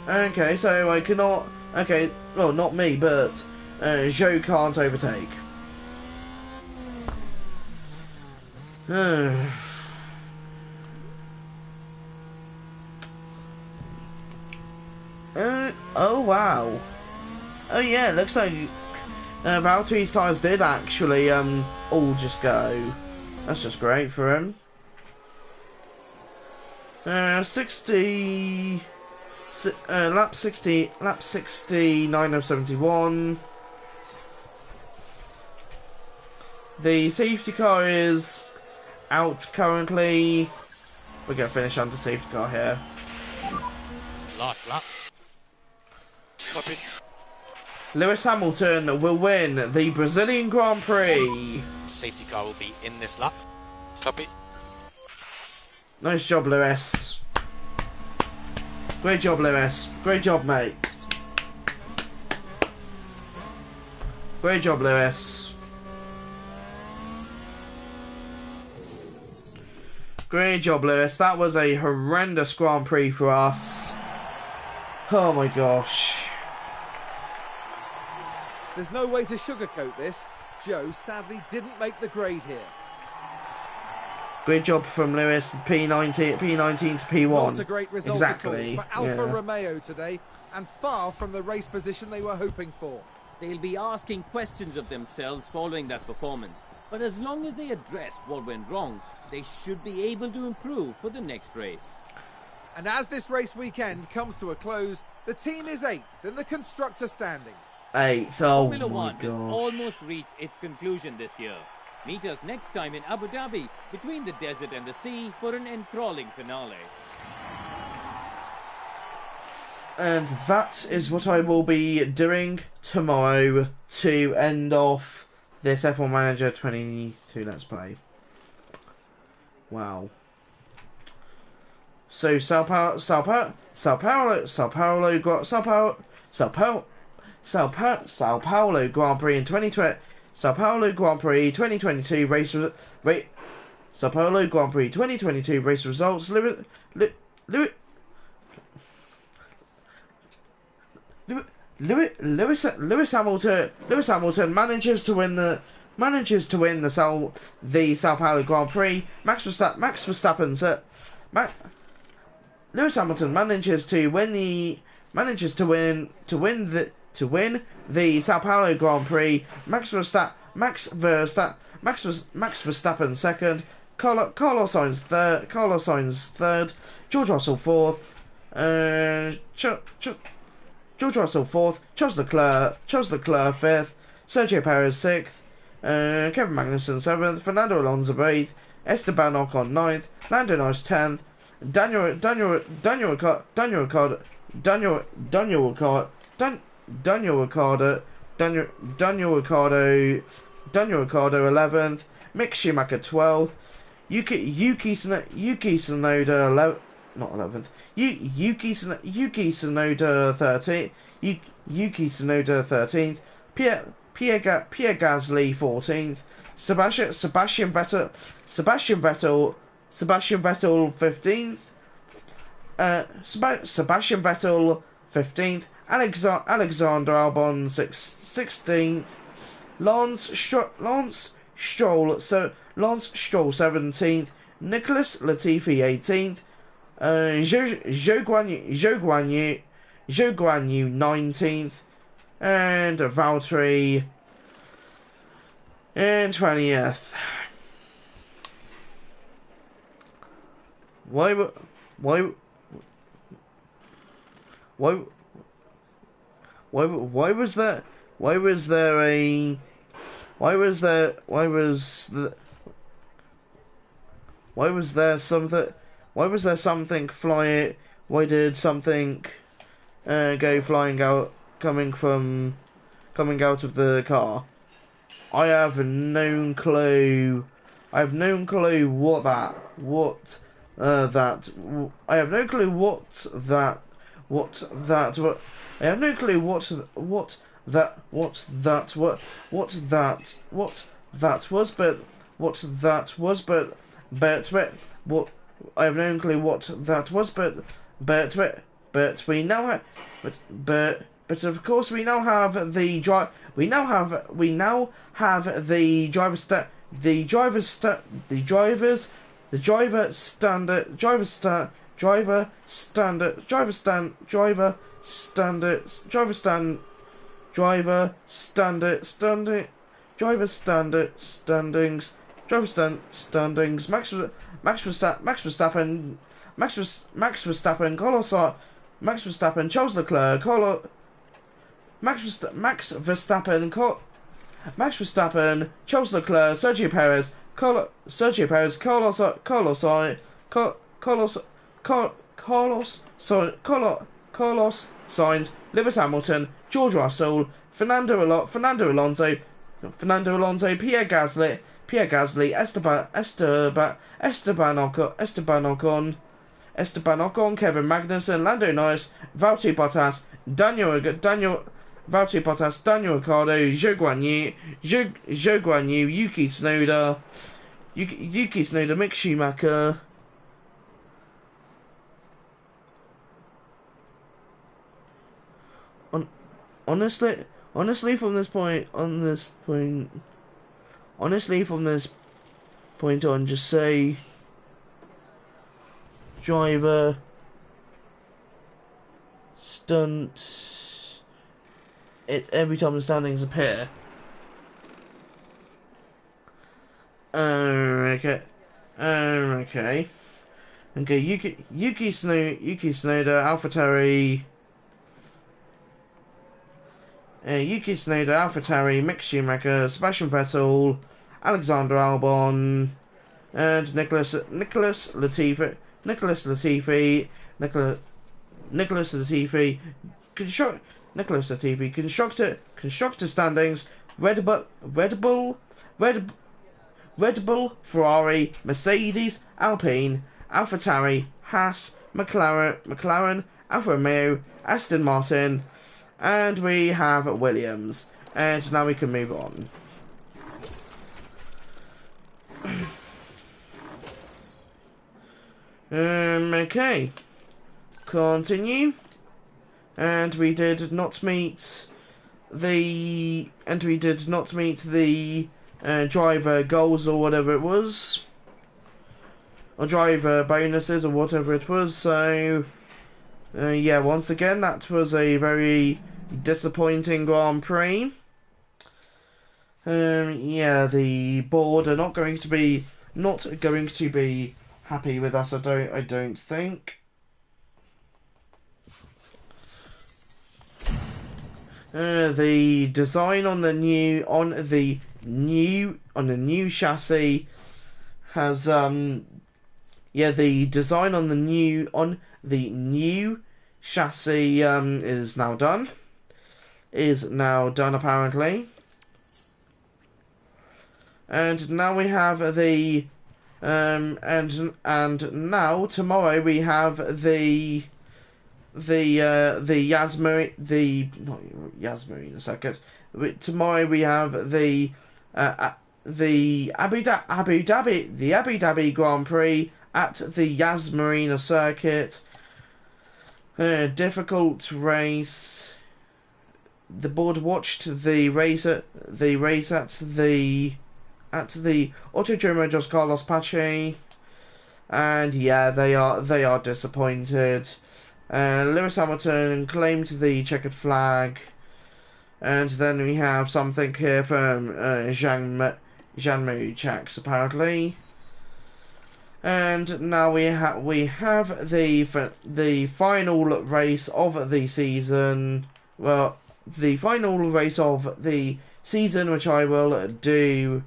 A: Okay, so I cannot. Okay, well, not me, but Zhou can't overtake. Oh wow. Oh yeah, it looks like Valtteri's tyres did actually all just go. That's just great for him. 60 lap 69 of 71. The safety car is out currently. We're gonna finish under safety car here.
E: Last lap.
D: Copy.
A: Lewis Hamilton will win the Brazilian Grand Prix.
E: Safety car will be in this lap.
D: Copy.
A: Nice job, Lewis. Great job, Lewis. Great job, mate. Great job, Lewis. Great job, Lewis. That was a horrendous Grand Prix for us. Oh my gosh.
B: There's no way to sugarcoat this. Joe sadly didn't make the grade here.
A: Great job from Lewis, P19 to P1.
B: Not a great result
A: exactly.
B: at all for Alfa Romeo today, and far from the race position they were hoping for.
C: They'll be asking questions of themselves following that performance. But as long as they address what went wrong, they should be able to improve for the next race.
B: And as this race weekend comes to a close, the team is 8th in the constructor standings.
A: 8th, oh
C: Formula
A: my
C: One has
A: gosh.
C: almost reached its conclusion this year. Meet us next time in Abu Dhabi, between the desert and the sea, for an enthralling finale.
A: And that is what I will be doing tomorrow to end off this F1 Manager 22 Let's Play. Wow. So Sao Paulo Grand Prix in 2020. Sao Paulo Grand Prix 2022 Sao Paulo Grand Prix 2022 race results. Lewis Hamilton manages to win the Sao Paulo Grand Prix. Max Verstappen Lewis Hamilton manages to win the Sao Paulo Grand Prix. Max Verstappen second. Carlos Sainz third. George Russell fourth. George Russell fourth. Charles Leclerc fifth. Sergio Perez 6th, Kevin Magnussen 7th, Fernando Alonso 8th, Esteban Ocon 9th, Lando Norris 10th, Daniel Ricciardo 11th, Mick Schumacher 12th, Yuki Tsunoda 11th, not 11th, Yuki Tsunoda 13th, Yuki Tsunoda 13th, Pierre Gasly 14th, Sebastian Vettel 15th, Sebastian Vettel 15th, Alexander Albon 16th, Lance Stroll 17th, Nicholas Latifi 18th, Zhou Guan Yu 19th, and Valtteri in 20th. Why was there something flying? Why did something go flying out, coming out of the car? I have no clue. I have no clue what that. I have no clue what that was, but I have no clue what that was, but we now have, but of course we now have the standings. Max Verstappen, Charles Leclerc, Charles Leclerc, Sergio Perez, Carlos Sainz, Lewis Hamilton, George Russell, Fernando Alonso, Pierre Gasly, Esteban Ocon, Kevin Magnussen, Lando Norris, Valtteri Bottas, Daniel Ricciardo, Zhou Guan Yu, Yuki Tsunoda, Mick Schumacher. Honestly, from this point on, just say driver, stunt, it every time the standings appear. Okay. Yuki Tsunoda, AlphaTauri, Mick Schumacher, Sebastian Vettel, Alexander Albon, and Nicholas Latifi, constructor standings, Red Bull, Ferrari, Mercedes, Alpine, AlphaTauri, Haas, McLaren, Alfa Romeo, Aston Martin, and we have Williams. And now we can move on. Okay. Continue. And we did not meet the driver goals or whatever it was, or driver bonuses or whatever it was. So yeah, once again, that was a very disappointing Grand Prix. Yeah, the board are not going to be happy with us. I don't think. the design on the new chassis has the design on the new chassis is now done. Is now done apparently. And now we have the and now tomorrow we have the Yasmin, not Yasmin in a second. Tomorrow we have the Abu Dhabi Grand Prix at the Yas Marina circuit. Difficult race. The board watched the race at the Autodromo Jos Carlos Pache, and yeah, they are disappointed. Lewis Hamilton claimed the checkered flag, and then we have something here from Jean-Marie Jacques apparently, and now we have the final race of the season. Well, the final race of the season, which I will do,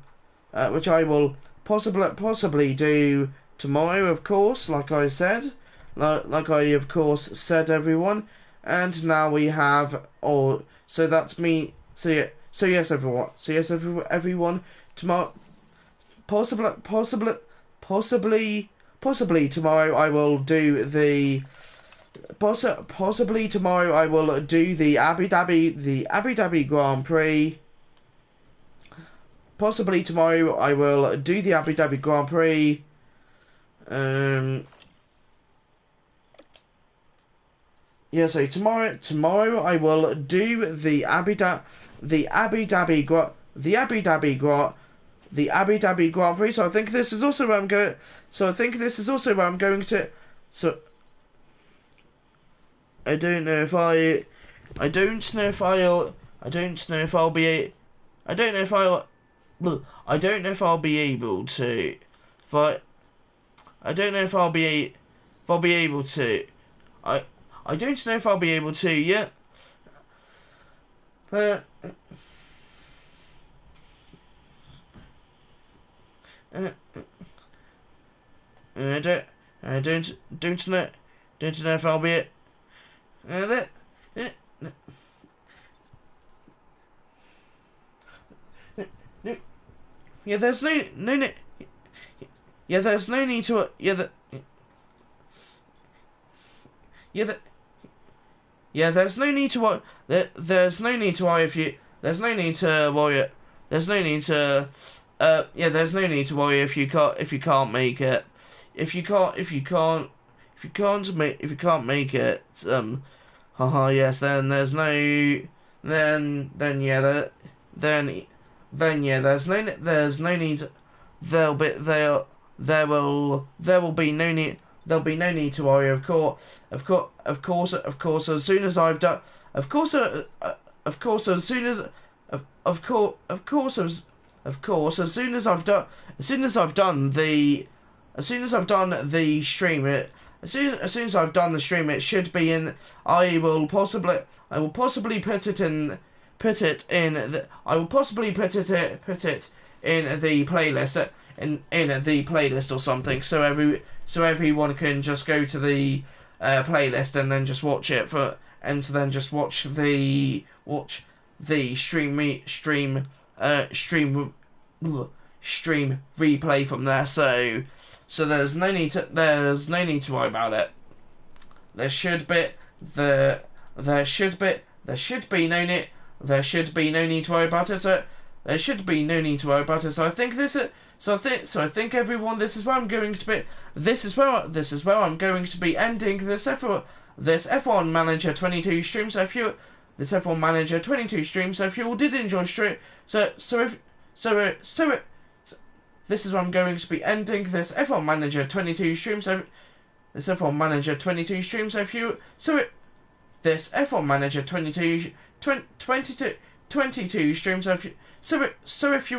A: which I will possibly do tomorrow, of course, like I said. Like I of course said, everyone, and now we have so that's me. So yes, everyone. Tomorrow, possibly tomorrow I will do the. Possibly tomorrow I will do the Abu Dhabi Grand Prix. Possibly tomorrow I will do the Abu Dhabi Grand Prix. Yeah, so tomorrow I will do the Abu Dhabi Grand Prix. So I think this is also where I'm going. So I think this is also where I'm going to. So I don't know if I'll be. I don't know if I'll be able to. I don't know if I'll be able to. I don't know if I'll be able to yet. I don't know if I'll be yeah, there's no need to there's no need to worry. There's no need to worry if you. There's no need to worry. There's no need to. There's no need to worry if you can't make it. If you can't make it. Yes. Then there's no. Then yeah. There's no need. There will be no need. There'll be no need to worry. Of course. As soon as I've done, as soon as I've done the stream, it should be in. I will possibly put it in the playlist in the playlist or something, so everyone can just go to the playlist and then just watch it watch the stream replay from there. So there's no need to worry about it. There should be no need to worry about it. So there should be no need to worry about it. So I think everyone, this is where I'm going to be. This is where I'm going to be ending this F1 Manager 22 stream. So if you this F1 Manager 22 stream, so if you all did enjoy stream, this is where I'm going to be ending this F1 Manager 22 stream. So this F1 Manager 22 stream. So if you this F1 Manager 22 stream. So if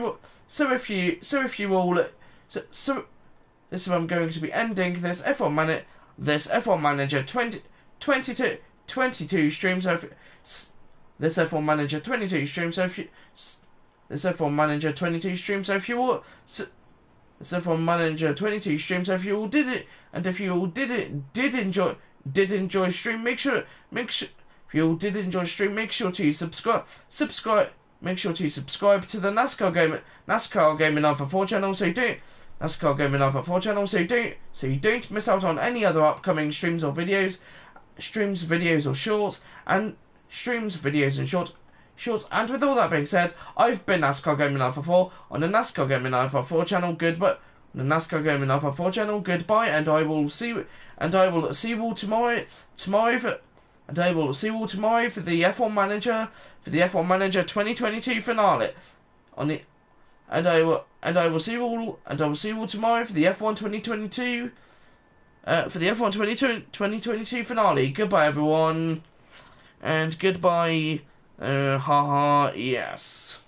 A: you all this is where I'm going to be ending this F1 Manager 22 stream. this F1 Manager 22 stream. So if you this F1 Manager 22 stream. So if you all this F1 Manager 22 stream. So if you all did it, and if you all did enjoy stream, make sure if you all did enjoy stream, make sure to subscribe. Make sure to subscribe to the NASCAR Gaming Alpha 4 channel. So you don't miss out on any other upcoming streams, videos or shorts, and shorts. And with all that being said, I've been NASCAR Gaming Alpha 4 on the NASCAR Gaming Alpha 4 channel. Goodbye. The NASCAR Gaming Alpha 4 channel. Goodbye, and I will see you all tomorrow. And I will see you all tomorrow for the F1 Manager 2022 finale. And I will see you all tomorrow for the F1 2022 2022 finale. Goodbye, everyone, and goodbye. Yes.